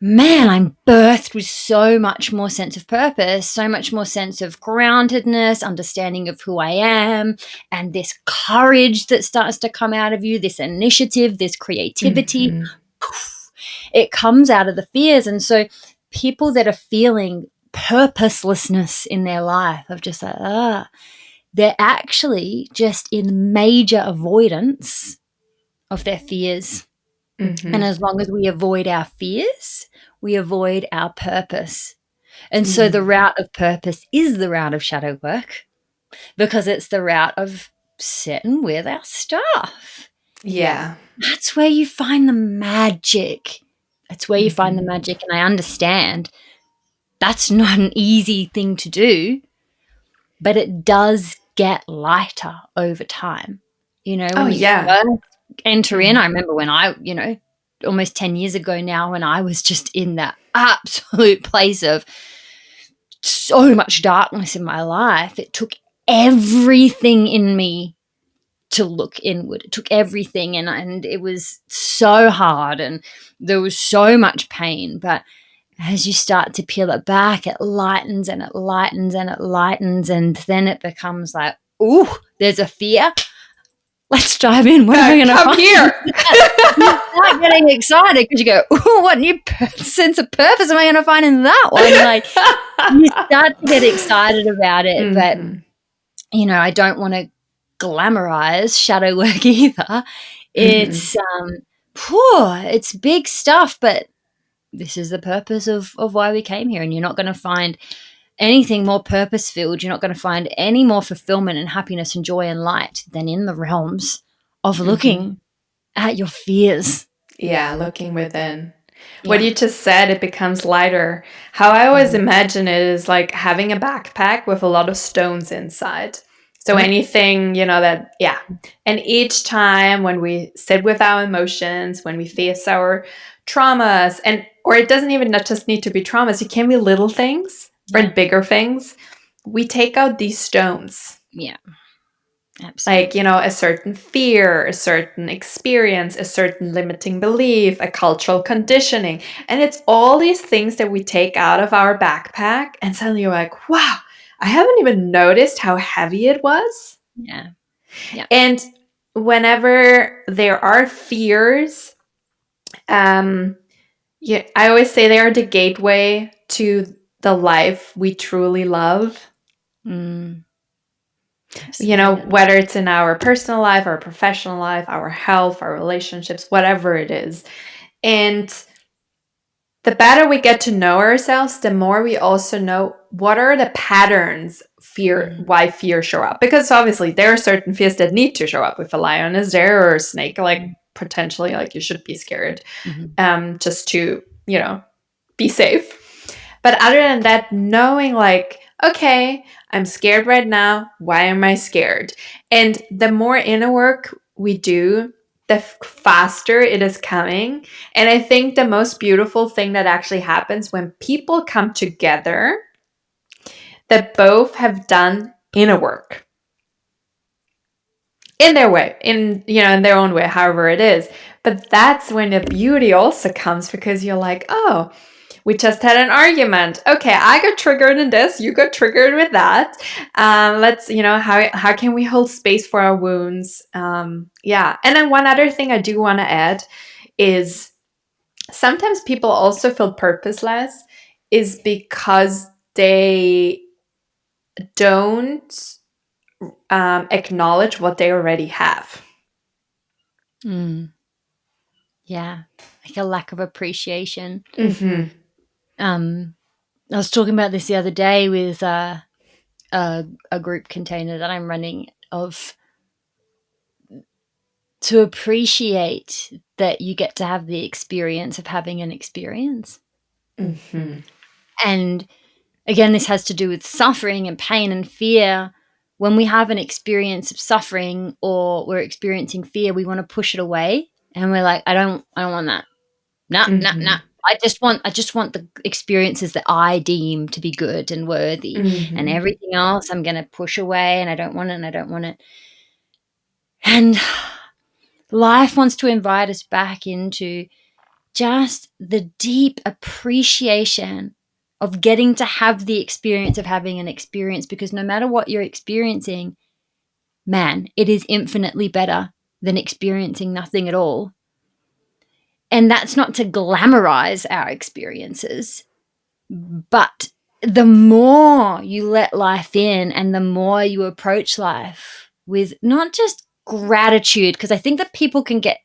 man, I'm birthed with so much more sense of purpose, so much more sense of groundedness, understanding of who I am, and this courage that starts to come out of you, this initiative, this creativity. It comes out of the fears. And so people that are feeling purposelessness in their life, of just like, they're actually just in major avoidance of their fears. And as long as we avoid our fears, we avoid our purpose. And so the route of purpose is the route of shadow work, because it's the route of sitting with our stuff. Yeah. That's where you find the magic. That's where you find the magic. And I understand that's not an easy thing to do, but it does get lighter over time. You know, when you first enter in, I remember when I, you know, almost 10 years ago now, when I was just in that absolute place of so much darkness in my life, it took everything in me to look inward. It took everything, and it was so hard, and there was so much pain. But as you start to peel it back, it lightens and it lightens and it lightens, and then it becomes like, ooh, there's a fear. Let's dive in. What am I going to find here? You start getting excited because you go, ooh, what new sense of purpose am I going to find in that one? Like, you start to get excited about it, but you know, I don't want to glamorize shadow work either. It's it's big stuff, but this is the purpose of why we came here, and you're not going to find anything more purpose-filled. You're not going to find any more fulfillment and happiness and joy and light than in the realms of looking at your fears. Yeah, looking within. What you just said, it becomes lighter. How I always imagine it is like having a backpack with a lot of stones inside. So anything, you know, that, And each time when we sit with our emotions, when we face our traumas, or it doesn't even not just need to be traumas, it can be little things or bigger things. We take out these stones. Yeah. Absolutely. Like, you know, a certain fear, a certain experience, a certain limiting belief, a cultural conditioning. And it's all these things that we take out of our backpack, and suddenly you're like, wow, I haven't even noticed how heavy it was. Yeah. And whenever there are fears, I always say they are the gateway to the life we truly love. You know, whether it's in our personal life, our professional life, our health, our relationships, whatever it is. And the better we get to know ourselves, the more we also know what are the patterns why fear show up. Because obviously there are certain fears that need to show up. If a lion is there or a snake, like potentially, like you should be scared just to, you know, be safe. But other than that, knowing like, okay, I'm scared right now. Why am I scared? And the more inner work we do, the faster it is coming. And I think the most beautiful thing that actually happens when people come together that both have done inner work in their way, in their own way, however it is. But that's when the beauty also comes, because you're like, oh, we just had an argument. Okay, I got triggered in this. You got triggered with that. Let's, how can we hold space for our wounds? And then one other thing I do want to add is sometimes people also feel purposeless is because they don't acknowledge what they already have. Yeah, like a lack of appreciation. I was talking about this the other day with a group container that I'm running, of to appreciate that you get to have the experience of having an experience. And again, this has to do with suffering and pain and fear. When we have an experience of suffering or we're experiencing fear, we want to push it away, and we're like, I don't want that. Nah. I just want the experiences that I deem to be good and worthy, and everything else I'm going to push away, and I don't want it. And life wants to invite us back into just the deep appreciation of getting to have the experience of having an experience, because no matter what you're experiencing, man, it is infinitely better than experiencing nothing at all. And that's not to glamorize our experiences, but the more you let life in and the more you approach life with not just gratitude, because I think that people can get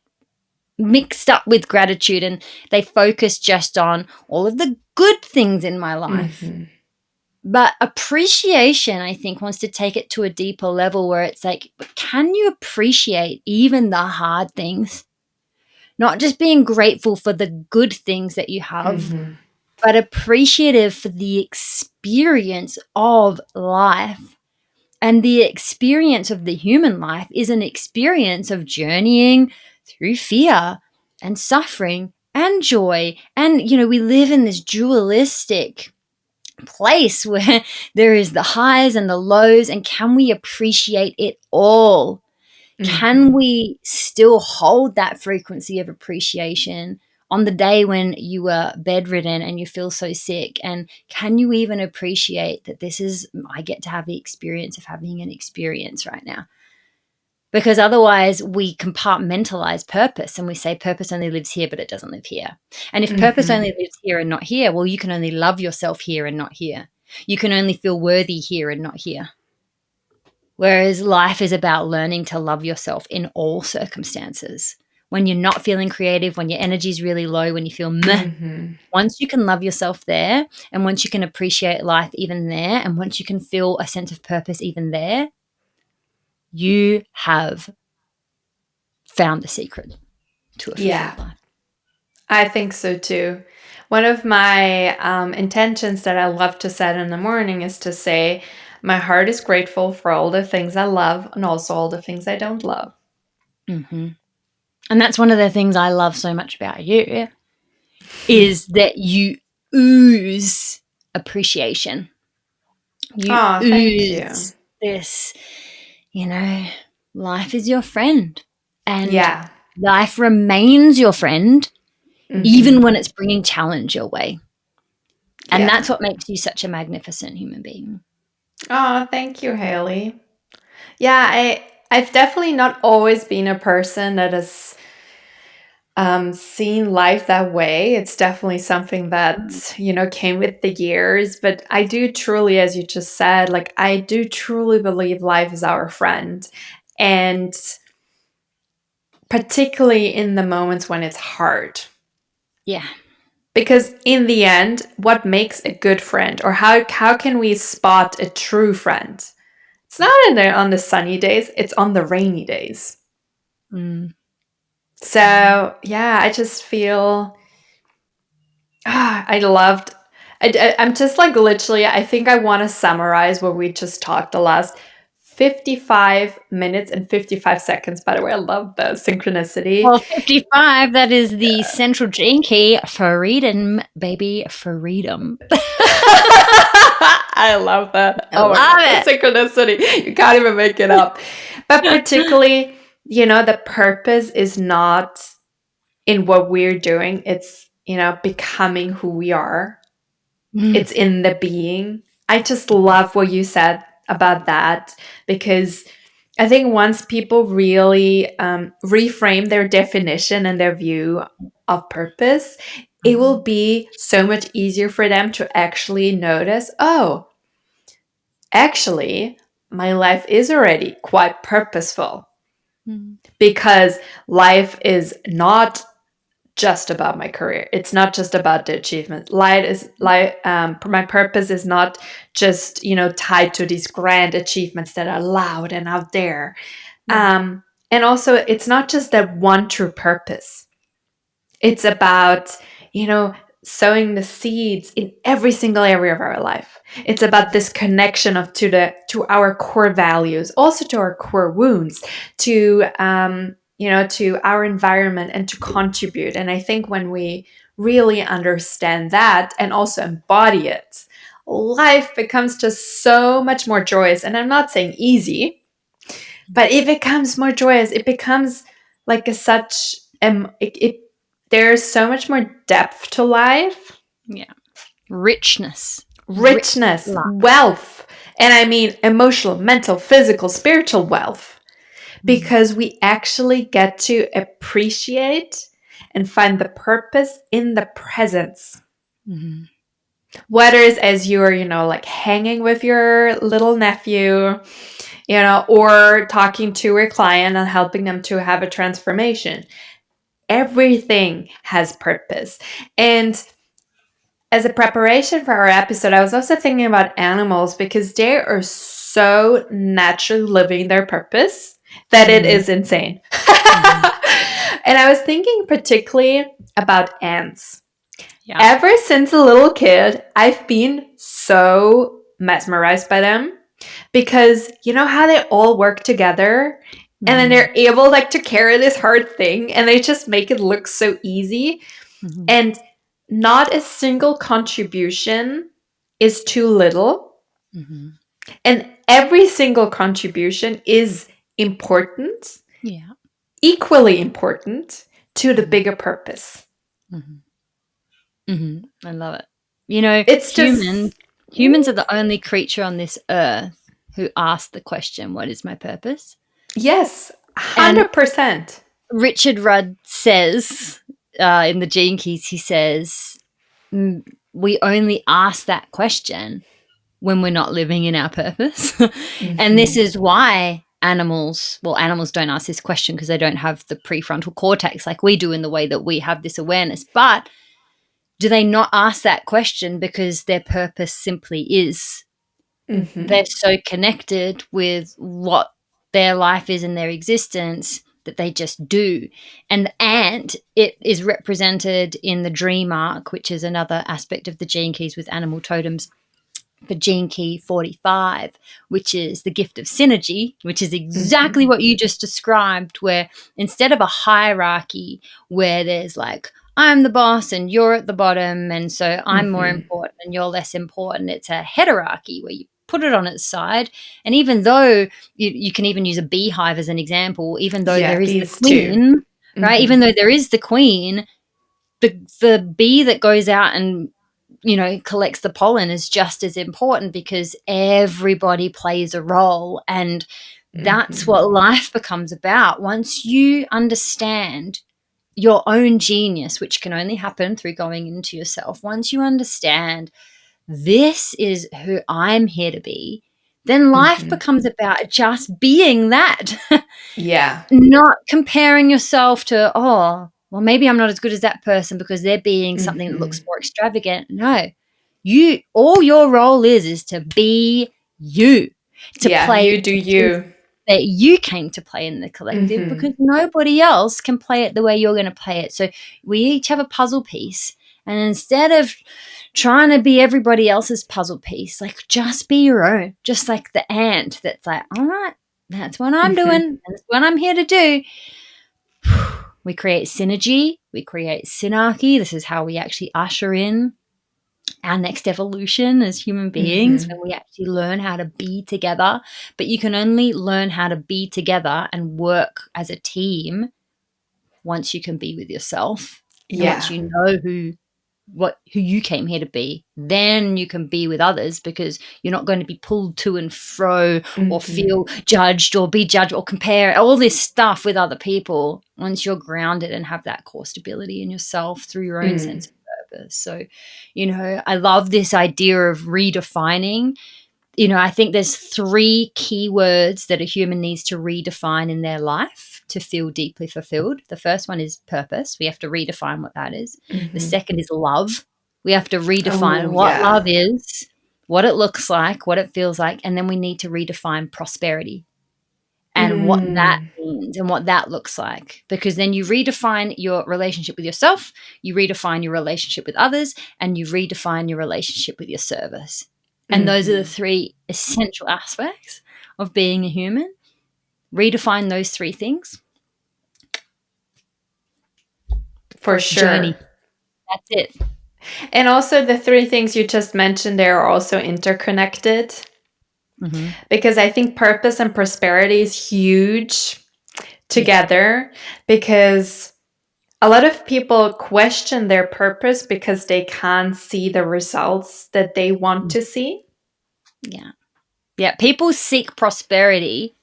mixed up with gratitude and they focus just on all of the good things in my life. But appreciation, I think, wants to take it to a deeper level where it's like, can you appreciate even the hard things? Not just being grateful for the good things that you have, but appreciative for the experience of life. And the experience of the human life is an experience of journeying through fear and suffering and joy. And, we live in this dualistic place where there is the highs and the lows. And can we appreciate it all? Can we still hold that frequency of appreciation on the day when you were bedridden and you feel so sick? And can you even appreciate that I get to have the experience of having an experience right now? Because otherwise we compartmentalize purpose and we say purpose only lives here, but it doesn't live here. And if purpose only lives here and not here, well, you can only love yourself here and not here. You can only feel worthy here and not here. Whereas life is about learning to love yourself in all circumstances. When you're not feeling creative, when your energy is really low, when you feel meh, once you can love yourself there, and once you can appreciate life even there, and once you can feel a sense of purpose even there, you have found the secret to a fulfilled life. I think so too. One of my intentions that I love to set in the morning is to say, my heart is grateful for all the things I love and also all the things I don't love. Mm-hmm. And that's one of the things I love so much about you is that you ooze appreciation. You ooze this, life is your friend. And life remains your friend even when it's bringing challenge your way. And that's what makes you such a magnificent human being. Oh, thank you, Hayley. Yeah, I've definitely not always been a person that has seen life that way. It's definitely something that, came with the years. But I do truly, as you just said, I do truly believe life is our friend. And particularly in the moments when it's hard. Yeah. Because in the end, what makes a good friend, or how can we spot a true friend? It's not on the sunny days, it's on the rainy days. So, I just feel, I'm just literally, I think I want to summarize what we just talked the last 55 minutes and 55 seconds. By the way, I love the synchronicity. Well, 55, that is the central gene key. Freedom, baby, freedom. I love that. I love it. Synchronicity. You can't even make it up. But particularly, the purpose is not in what we're doing. It's, becoming who we are. It's in the being. I just love what you said about that, because I think once people really reframe their definition and their view of purpose, it will be so much easier for them to actually notice, oh, actually, my life is already quite purposeful, because life is not just about my career. It's not just about the achievement. My purpose is not just, tied to these grand achievements that are loud and out there. And also, it's not just that one true purpose. It's about, sowing the seeds in every single area of our life. It's about this connection to our core values, also to our core wounds, to to our environment, and to contribute. And I think when we really understand that and also embody it, life becomes just so much more joyous. And I'm not saying easy, but it becomes more joyous. It becomes like there's so much more depth to life. Yeah. Richness, wealth. And I mean emotional, mental, physical, spiritual wealth. Because we actually get to appreciate and find the purpose in the presence. Whether it's as you're, hanging with your little nephew, or talking to a client and helping them to have a transformation. Everything has purpose. And as a preparation for our episode, I was also thinking about animals, because they are so naturally living their purpose that it is insane. And I was thinking particularly about ants. Yeah. Ever since a little kid, I've been so mesmerized by them because you know how they all work together and then they're able like to carry this hard thing and they just make it look so easy. Mhm. And not a single contribution is too little. Mhm. And every single contribution is important, Yeah. equally important to the Mhm. bigger purpose. I love it. You know, It's humans just, are the only creature on this earth who ask the question, what is my purpose? yes, And 100%. Richard Rudd says in the Gene Keys, he says, we only ask that question when we're not living in our purpose. And this is why animals don't ask this question because they don't have the prefrontal cortex like we do in the way that we have this awareness. But do they not ask that question because their purpose simply is? They're so connected with what their life is in their existence that they just do. And the ant, it is represented in the dream arc, which is another aspect of the gene keys with animal totems. The gene key 45, which is the gift of synergy, which is exactly what you just described, where instead of a hierarchy where there's like, I'm the boss and you're at the bottom, and so I'm more important and you're less important, it's a heterarchy where you put it on its side. And even though you can even use a beehive as an example, even though there is the queen, right? Even though there is the queen, the bee that goes out and collects the pollen is just as important because everybody plays a role. And that's what life becomes about. Once you understand your own genius, which can only happen through going into yourself, once you understand this is who I'm here to be, then life becomes about just being that. Yeah. Not comparing yourself to, oh, well, maybe I'm not as good as that person because they're being something that looks more extravagant. No, all your role is to be you, to play you do you. that you came to play in the collective because nobody else can play it the way you're going to play it. So we each have a puzzle piece. And instead of trying to be everybody else's puzzle piece, like just be your own, just like the ant that's like, all right, that's what I'm doing. That's what I'm here to do. We create synergy. We create synarchy. This is how we actually usher in our next evolution as human beings, when we actually learn how to be together. But you can only learn how to be together and work as a team once you can be with yourself. And once you know who you came here to be, then you can be with others because you're not going to be pulled to and fro or feel judged or be judged or compare all this stuff with other people once you're grounded and have that core stability in yourself through your own sense of purpose. So, I love this idea of redefining. I think there's 3 key words that a human needs to redefine in their life to feel deeply fulfilled. The first one is purpose. We have to redefine what that is. The second is love. We have to redefine what love is, what it looks like, what it feels like, and then we need to redefine prosperity and what that means and what that looks like. Because then you redefine your relationship with yourself, you redefine your relationship with others, and you redefine your relationship with your service. And those are the 3 essential aspects of being a human. Redefine those 3 things. For sure. Journey. That's it. And also the 3 things you just mentioned there are also interconnected. Because I think purpose and prosperity is huge together because a lot of people question their purpose because they can't see the results that they want to see. Yeah. People seek prosperity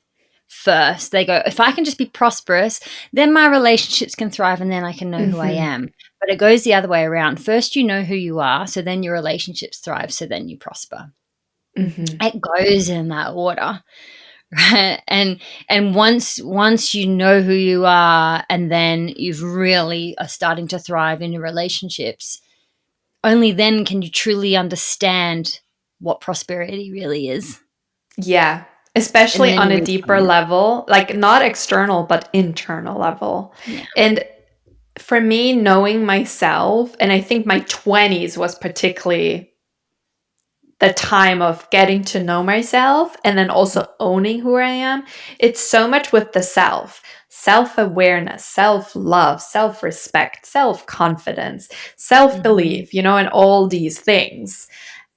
first. They go, if I can just be prosperous, then my relationships can thrive and then I can know who I am. But it goes the other way around. First, you know who you are, so then your relationships thrive, so then you prosper. It goes in that order. Right? And once you know who you are and then you've really are starting to thrive in your relationships, only then can you truly understand what prosperity really is. Yeah. Especially on a deeper level, like not external, but internal level. Yeah. And for me, knowing myself, and I think my 20s was particularly the time of getting to know myself and then also owning who I am. It's so much with the self-awareness, self-love, self-respect, self-confidence, self-belief, and all these things.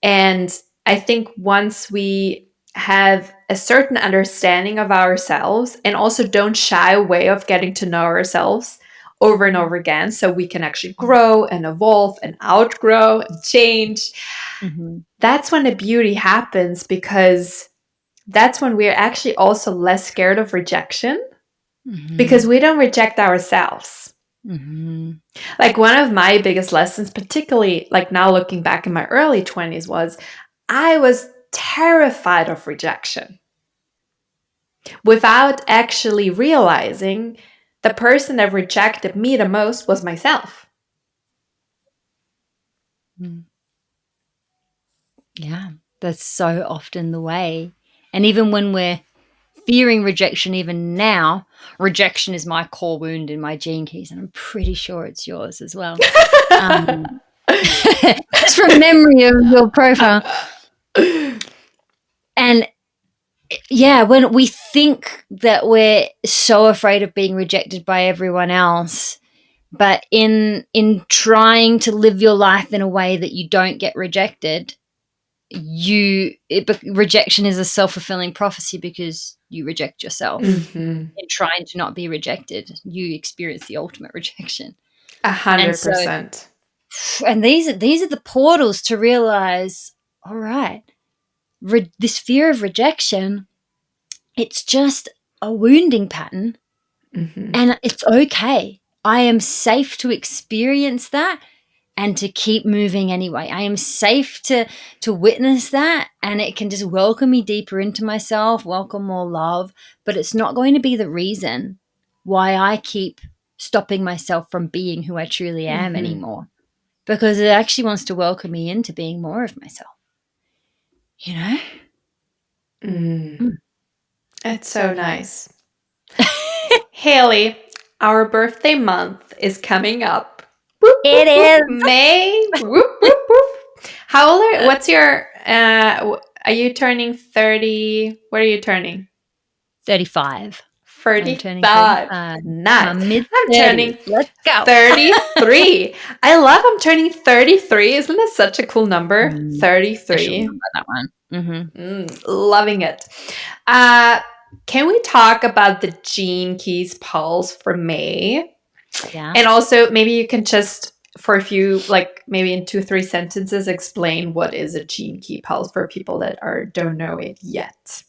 And I think once we have a certain understanding of ourselves and also don't shy away of getting to know ourselves over and over again, so we can actually grow and evolve and outgrow and change, that's when the beauty happens, because that's when we're actually also less scared of rejection, because we don't reject ourselves. Like one of my biggest lessons, particularly like now looking back in my early 20s, was I was terrified of rejection without actually realizing the person that rejected me the most was myself. Yeah, that's so often the way. And even when we're fearing rejection, even now, rejection is my core wound in my gene keys, and I'm pretty sure it's yours as well. Just from memory of your profile. And yeah, when we think that we're so afraid of being rejected by everyone else, but in trying to live your life in a way that you don't get rejected, rejection is a self-fulfilling prophecy, because you reject yourself. In trying to not be rejected, you experience the ultimate rejection. 100%. And these are the portals to realize, all right, this fear of rejection, it's just a wounding pattern, and it's okay. I am safe to experience that and to keep moving anyway. I am safe to witness that, and it can just welcome me deeper into myself, welcome more love, but it's not going to be the reason why I keep stopping myself from being who I truly am anymore, because it actually wants to welcome me into being more of myself. It's so nice. Hayley, our birthday month is coming up. Whoop, It whoop, is May. Whoop, whoop, whoop. How old are? What's your? Are you turning 30? What are you turning? 35. 35. Nice. I'm turning. Let's go. 33. I love. I'm turning 33. Isn't that such a cool number? 33. That one. Loving it. Can we talk about the Gene Keys pulse for May? Yeah. And also, maybe you can just, for a few, like maybe in 2-3 sentences, explain what is a Gene Key pulse for people that don't know it yet.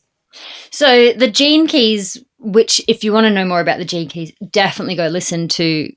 So the Gene Keys, which if you want to know more about the Gene Keys, definitely go listen to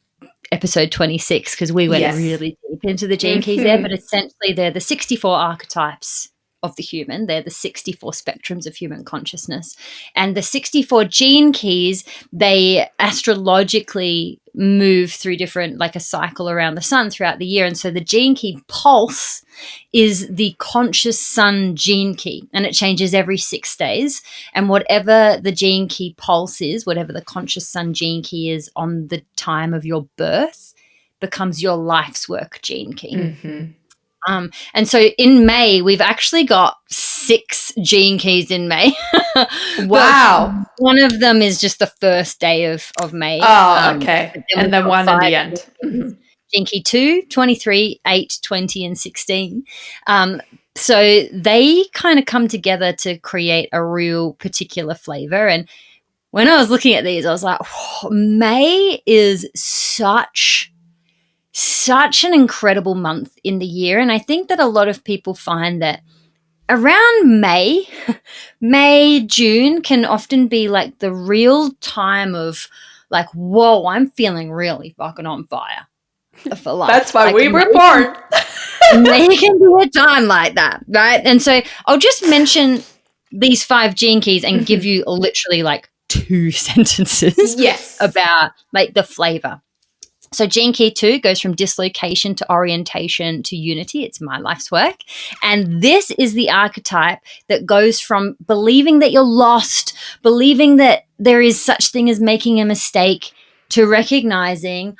episode 26, because we went really deep into the Gene Keys there. But essentially, they're the 64 archetypes of the human. They're the 64 spectrums of human consciousness. And the 64 Gene Keys, they astrologically move through different, like a cycle around the sun throughout the year. And so the Gene Key pulse is the conscious sun Gene Key, and it changes every 6 days. And whatever the Gene Key pulse is, whatever the conscious sun Gene Key is on the time of your birth, becomes your life's work Gene Key. And so in May, we've actually got 6 Gene Keys in May. Wow. One of them is just the first day of May. Oh, okay. And then one at the end. Gene Key 2, 23, 8, 20, and 16. So they kind of come together to create a real particular flavor. And when I was looking at these, I was like, May is such an incredible month in the year. And I think that a lot of people find that around May, June can often be like the real time of like, whoa, I'm feeling really fucking on fire for life. That's why like, we were born. May can be a time like that, right? And so I'll just mention these 5 Gene Keys and give you literally like 2 sentences about like the flavor. So Gene Key 2 goes from dislocation to orientation to unity. It's my life's work. And this is the archetype that goes from believing that you're lost, believing that there is such thing as making a mistake, to recognizing,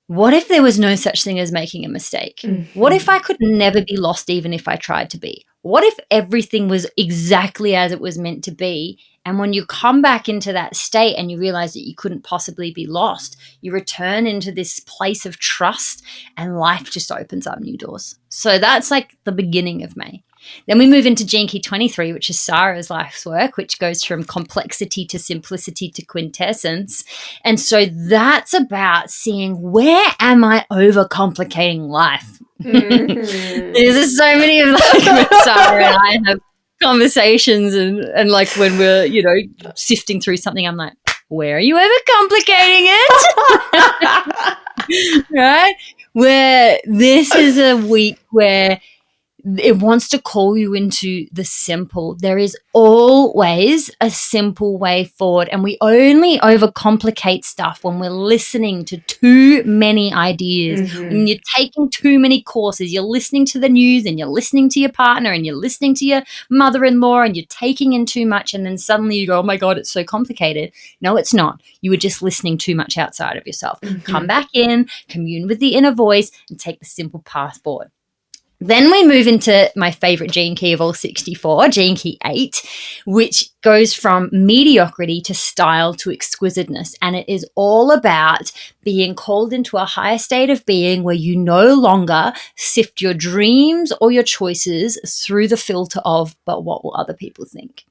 what if there was no such thing as making a mistake? What if I could never be lost even if I tried to be? What if everything was exactly as it was meant to be? And when you come back into that state and you realize that you couldn't possibly be lost, you return into this place of trust and life just opens up new doors. So that's like the beginning of May. Then we move into Gene Key 23, which is Sarah's life's work, which goes from complexity to simplicity to quintessence. And so that's about seeing, where am I overcomplicating life? There's so many of like when Sarah and I have conversations and like when we're, you know, sifting through something, I'm like, where are you overcomplicating it? Right? Where this is a week where it wants to call you into the simple. There is always a simple way forward, and we only overcomplicate stuff when we're listening to too many ideas, when you're taking too many courses, you're listening to the news and you're listening to your partner and you're listening to your mother-in-law and you're taking in too much, and then suddenly you go, oh my God, it's so complicated. No, it's not. You were just listening too much outside of yourself. Come back in, commune with the inner voice, and take the simple path forward. Then we move into my favorite gene key of all 64, Gene Key 8, which goes from mediocrity to style to exquisiteness. And it is all about being called into a higher state of being where you no longer sift your dreams or your choices through the filter of, but what will other people think?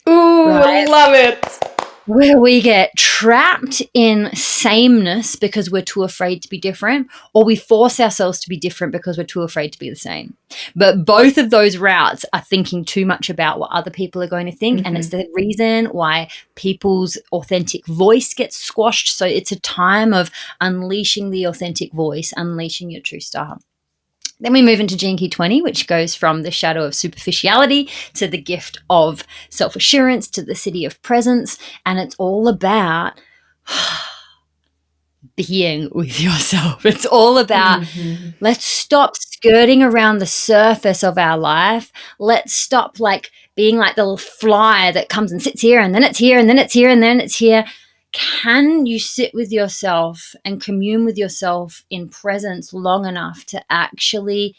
Ooh, right? I love it. Where we get trapped in sameness because we're too afraid to be different, or we force ourselves to be different because we're too afraid to be the same. But both of those routes are thinking too much about what other people are going to think, and it's the reason why people's authentic voice gets squashed. So it's a time of unleashing the authentic voice, unleashing your true style. Then we move into Gene Key 20, which goes from the shadow of superficiality to the gift of self-assurance to the city of presence. And it's all about being with yourself. It's all about let's stop skirting around the surface of our life. Let's stop like being like the little fly that comes and sits here and then it's here and then it's here and then it's here. Can you sit with yourself and commune with yourself in presence long enough to actually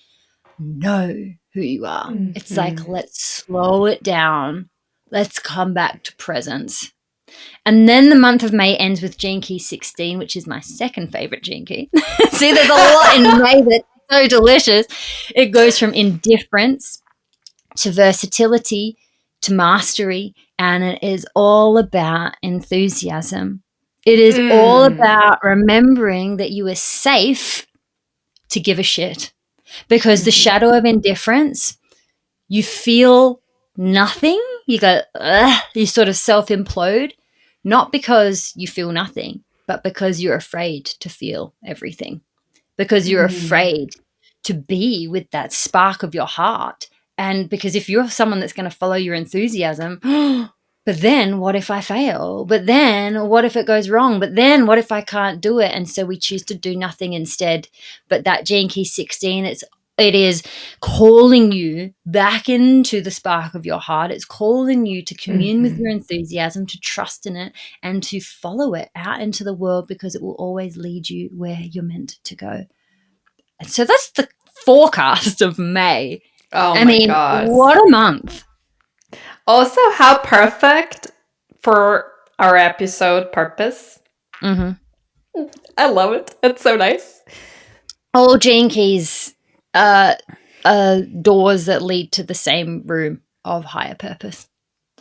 know who you are? It's like, let's slow it down. Let's come back to presence. And then the month of May ends with Gene Key 16, which is my second favorite Gene Key. See, there's a lot in May that's so delicious. It goes from indifference to versatility to mastery, and it is all about enthusiasm. It is all about remembering that you are safe to give a shit, because the shadow of indifference, you feel nothing. You go, you sort of self-implode, not because you feel nothing, but because you're afraid to feel everything, because you're afraid to be with that spark of your heart. And because if you're someone that's going to follow your enthusiasm, but then what if I fail? But then what if it goes wrong? But then what if I can't do it? And so we choose to do nothing instead. But that Gene Key 16, it is calling you back into the spark of your heart. It's calling you to commune with your enthusiasm, to trust in it, and to follow it out into the world, because it will always lead you where you're meant to go. And so that's the forecast of May. Oh, I mean, what a month. Also, how perfect for our episode purpose. I love it. It's so nice. All Gene Keys are doors that lead to the same room of higher purpose.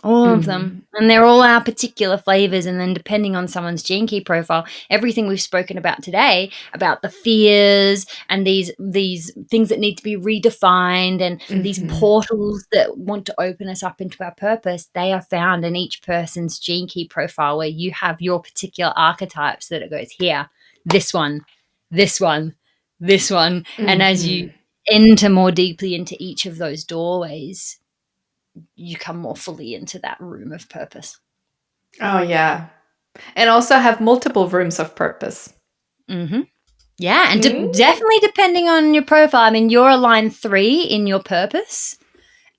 All of them. And they're all our particular flavors. And then depending on someone's Gene Key profile, everything we've spoken about today, about the fears and these things that need to be redefined, and these portals that want to open us up into our purpose, they are found in each person's Gene Key profile, where you have your particular archetypes that it goes here, this one, this one, this one. And as you enter more deeply into each of those doorways, you come more fully into that room of purpose. Oh, yeah. And also have multiple rooms of purpose. Yeah, and definitely depending on your profile. I mean, you're a line 3 in your purpose,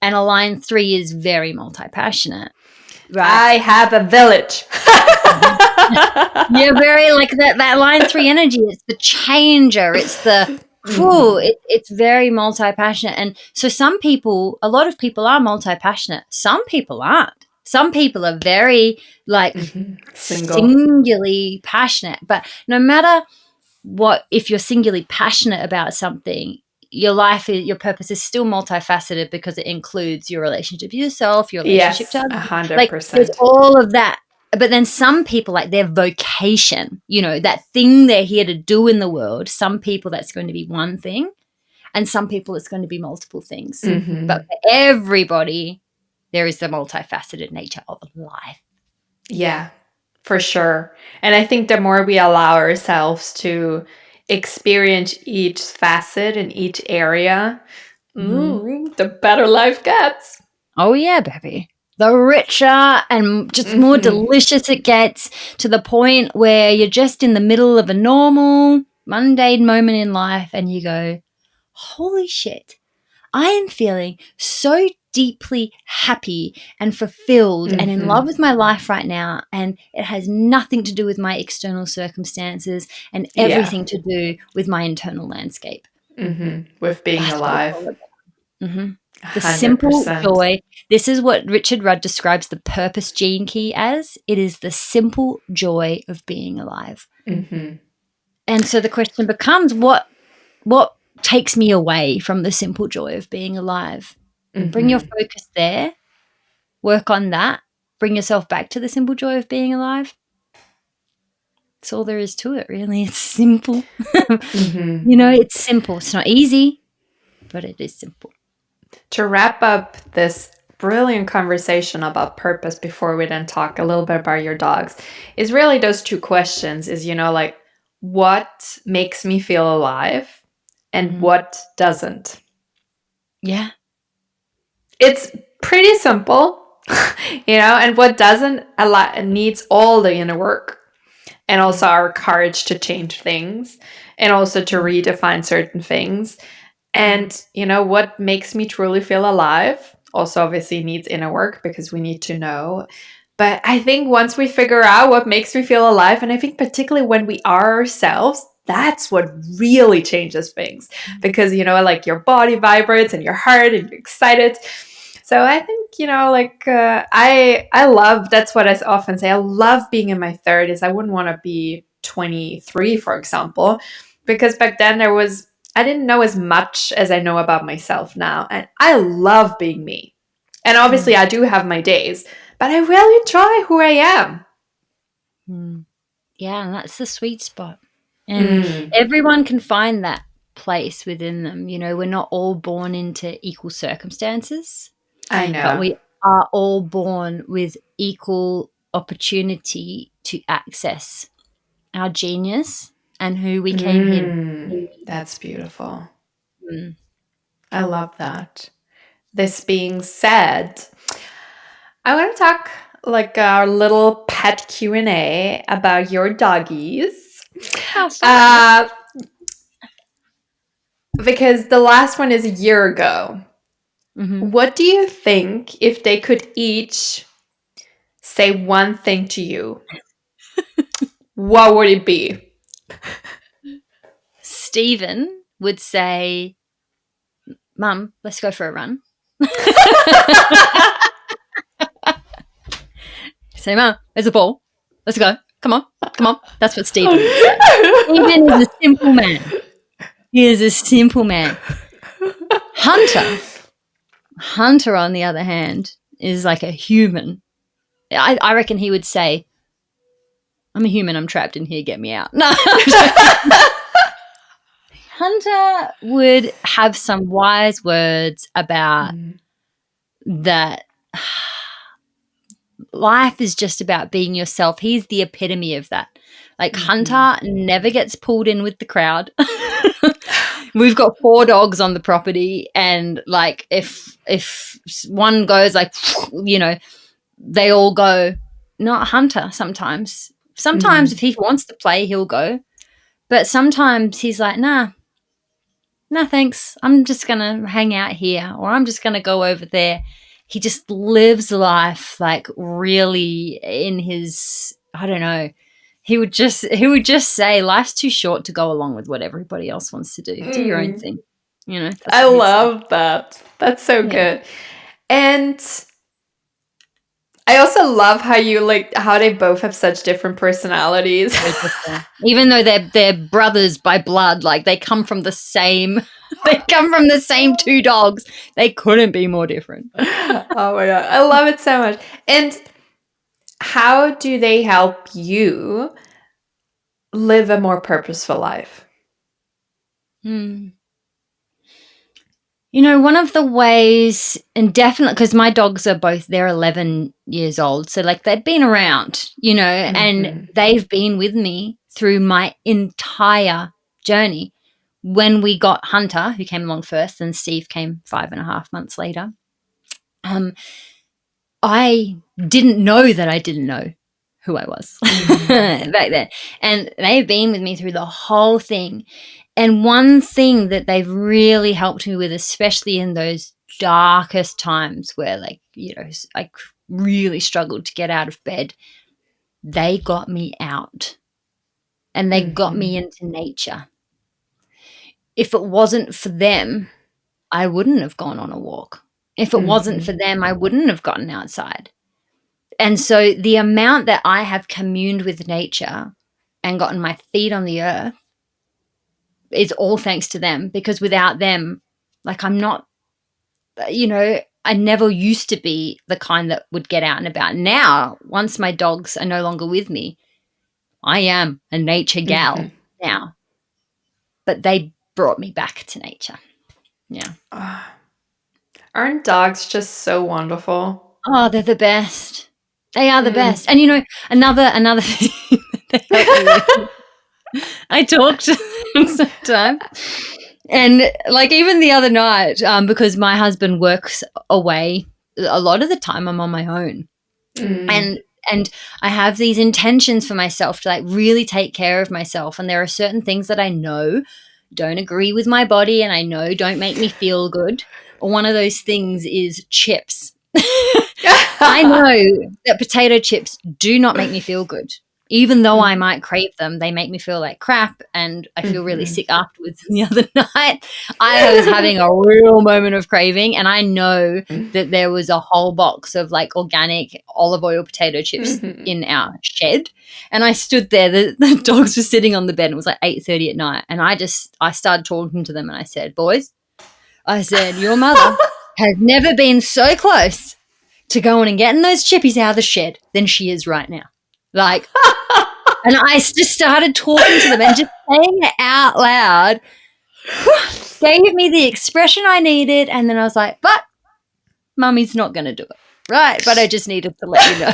and a line 3 is very multi-passionate. Right? I have a village. You're very like that line 3 energy. It's the changer. It's the it's very multi-passionate. And so a lot of people are multi-passionate. Some people aren't. Some people are very like singularly passionate. But no matter what, if you're singularly passionate about something, your your purpose is still multifaceted because it includes your relationship with yourself, your relationship to others. 100%. Like there's all of that. But then some people, like their vocation, that thing they're here to do in the world, some people that's going to be one thing, and some people it's going to be multiple things. But for everybody, there is the multifaceted nature of life. Yeah, for sure. And I think the more we allow ourselves to experience each facet in each area, the better life gets. Oh, yeah, baby. The richer and just more delicious it gets, to the point where you're just in the middle of a normal, mundane moment in life and you go, holy shit, I am feeling so deeply happy and fulfilled and in love with my life right now. And it has nothing to do with my external circumstances and everything to do with my internal landscape. With being alive. The simple joy. This is what Richard Rudd describes the purpose gene key as. It is the simple joy of being alive. And so the question becomes, what takes me away from the simple joy of being alive? Bring your focus there. Work on that. Bring yourself back to the simple joy of being alive. That's all there is to it, really. It's simple. It's simple. It's not easy, but it is simple. To wrap up this brilliant conversation about purpose before we then talk a little bit about your dogs, is really those two questions is, like, what makes me feel alive and what doesn't? Yeah. It's pretty simple, and what doesn't needs all the inner work and also our courage to change things and also to redefine certain things. And, what makes me truly feel alive also obviously needs inner work because we need to know. But I think once we figure out what makes me feel alive, and I think particularly when we are ourselves, that's what really changes things because, like your body vibrates and your heart and you're excited. So I think, I love, that's what I often say. I love being in my 30s. I wouldn't want to be 23, for example, because back then I didn't know as much as I know about myself now. And I love being me. And obviously I do have my days, but I really enjoy who I am. Yeah, and that's the sweet spot. And everyone can find that place within them. We're not all born into equal circumstances. I know. But we are all born with equal opportunity to access our genius and who we came here to be. That's beautiful. I love that. This being said, I want to talk like our little pet Q&A about your doggies. Because the last one is a year ago. What do you think if they could each say one thing to you? What would it be? Stephen would say, Mum, let's go for a run. Say, Mum, there's a ball. Let's go. Come on. That's what Stephen would say. Stephen is a simple man. He is a simple man. Hunter, on the other hand, is like a human. I reckon he would say, I'm a human, I'm trapped in here, get me out. No. Hunter would have some wise words about that life is just about being yourself. He's the epitome of that. Like Hunter never gets pulled in with the crowd. We've got 4 dogs on the property, and like if one goes like, they all go. Not Hunter sometimes. Sometimes if he wants to play, he'll go. But sometimes he's like, nah, thanks. I'm just going to hang out here, or I'm just going to go over there. He just lives life like really in his I don't know. He would just say, life's too short to go along with what everybody else wants to do. Do your own thing. That's I what he'd say. love that. That's so good. And I also love how how they both have such different personalities. Even though they're brothers by blood, like they come from the same two dogs. They couldn't be more different. Oh my God. I love it so much. And how do they help you live a more purposeful life? One of the ways, and definitely because my dogs are they're 11 years old. So like they've been around, and they've been with me through my entire journey. When we got Hunter, who came along first, and Steve came 5.5 months later, I didn't know that I didn't know who I was back then. And they've been with me through the whole thing. And one thing that they've really helped me with, especially in those darkest times where I really struggled to get out of bed, they got me out and they got me into nature. If it wasn't for them, I wouldn't have gone on a walk. If it wasn't for them, I wouldn't have gotten outside. And so the amount that I have communed with nature and gotten my feet on the earth is all thanks to them, because without them, I'm not, I never used to be the kind that would get out and about. Now, once my dogs are no longer with me, I am a nature gal now. But they brought me back to nature. Yeah. Aren't dogs just so wonderful? Oh, they're the best. They are the best. And another thing that they help me with, I talk to them sometimes. And even the other night, because my husband works away, a lot of the time I'm on my own. And I have these intentions for myself to really take care of myself. And there are certain things that I know don't agree with my body and I know don't make me feel good. One of those things is chips. I know that potato chips do not make me feel good. Even though I might crave them, they make me feel like crap and I feel really sick afterwards. The other night, I was having a real moment of craving, and I know that there was a whole box of organic olive oil potato chips in our shed. And I stood there, the dogs were sitting on the bed, and it was 8:30 at night. And I started talking to them and I said, boys, your mother has never been so close to going and getting those chippies out of the shed than she is right now. And I just started talking to them and just saying it out loud gave me the expression I needed. And then I was like, but Mummy's not going to do it. Right. But I just needed to let you know.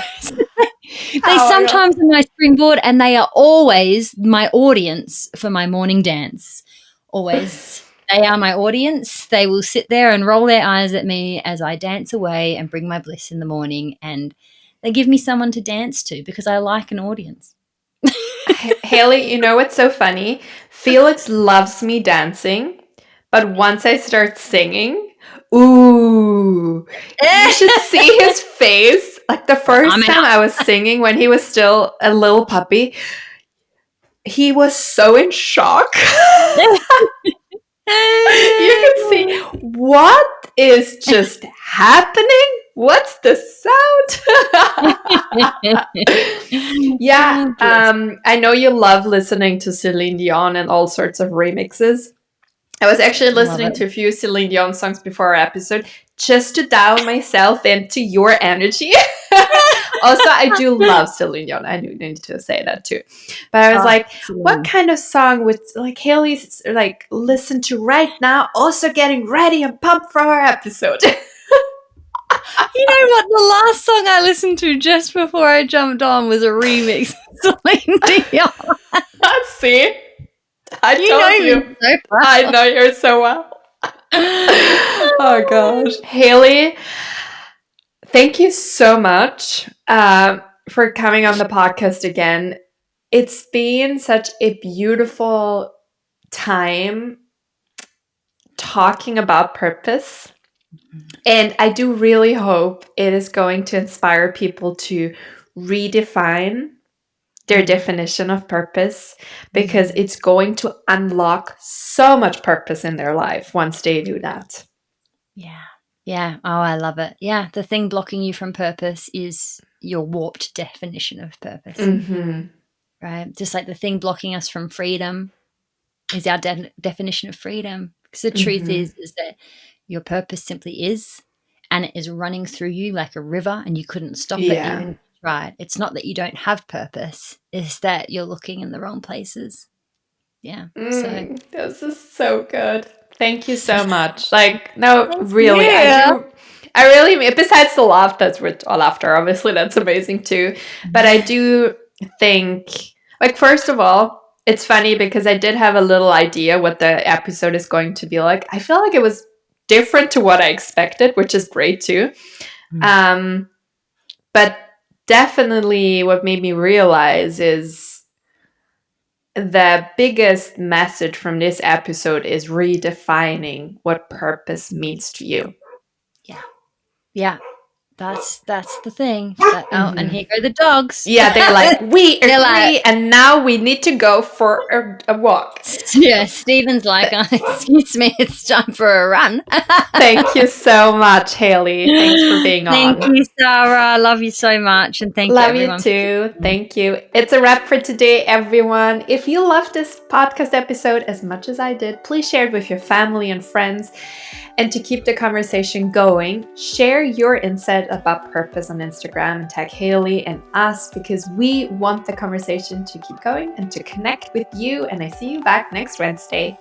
They sometimes are my springboard, and they are always my audience for my morning dance. Always. They are my audience. They will sit there and roll their eyes at me as I dance away and bring my bliss in the morning. And they give me someone to dance to because I like an audience. Hayley, you know what's so funny? Felix loves me dancing, but once I start singing, ooh, you should see his face. The first time I was singing when he was still a little puppy, he was so in shock. You can see what is just happening. What's the sound? Yeah, I know you love listening to Celine Dion and all sorts of remixes. I was actually listening to a few Celine Dion songs before our episode just to dial myself into your energy. Also, I do love Celine Dion. I do need to say that too. But I was what kind of song would Hayley's listen to right now? Also getting ready and pumped for our episode. You know what? The last song I listened to just before I jumped on was a remix of Celine Dion. See? I know you so well. Oh gosh. Hayley, thank you so much for coming on the podcast again. It's been such a beautiful time talking about purpose. And I do really hope it is going to inspire people to redefine their definition of purpose, because it's going to unlock so much purpose in their life once they do that. Yeah. Yeah. Oh, I love it. Yeah. The thing blocking you from purpose is your warped definition of purpose. Right? Just like the thing blocking us from freedom is our definition of freedom. Because the truth is that your purpose simply is, and it is running through you like a river, and you couldn't stop it even if you tried. It's not that you don't have purpose, it's that you're looking in the wrong places. Yeah. So This is so good. Thank you so much. Like, no, really, I really mean, besides the laughter, obviously that's amazing too. But I do think, like, first of all, it's funny because I did have a little idea what the episode is going to be like. I feel like it was different to what I expected, which is great too. But definitely what made me realize is the biggest message from this episode is redefining what purpose means to you. Yeah. That's the thing. And here go the dogs. Yeah, they're like, we agree, and now we need to go for a walk. Yeah, Stephen's like, excuse me, it's time for a run. Thank you so much, Hayley. Thanks for being on. Thank you, Sarah. I love you so much, and thank you, everyone. Love you too. Thank you. It's a wrap for today, everyone. If you loved this podcast episode as much as I did, please share it with your family and friends. And to keep the conversation going, share your insight about purpose on Instagram and tag Hayley and us, because we want the conversation to keep going and to connect with you. And I see you back next Wednesday.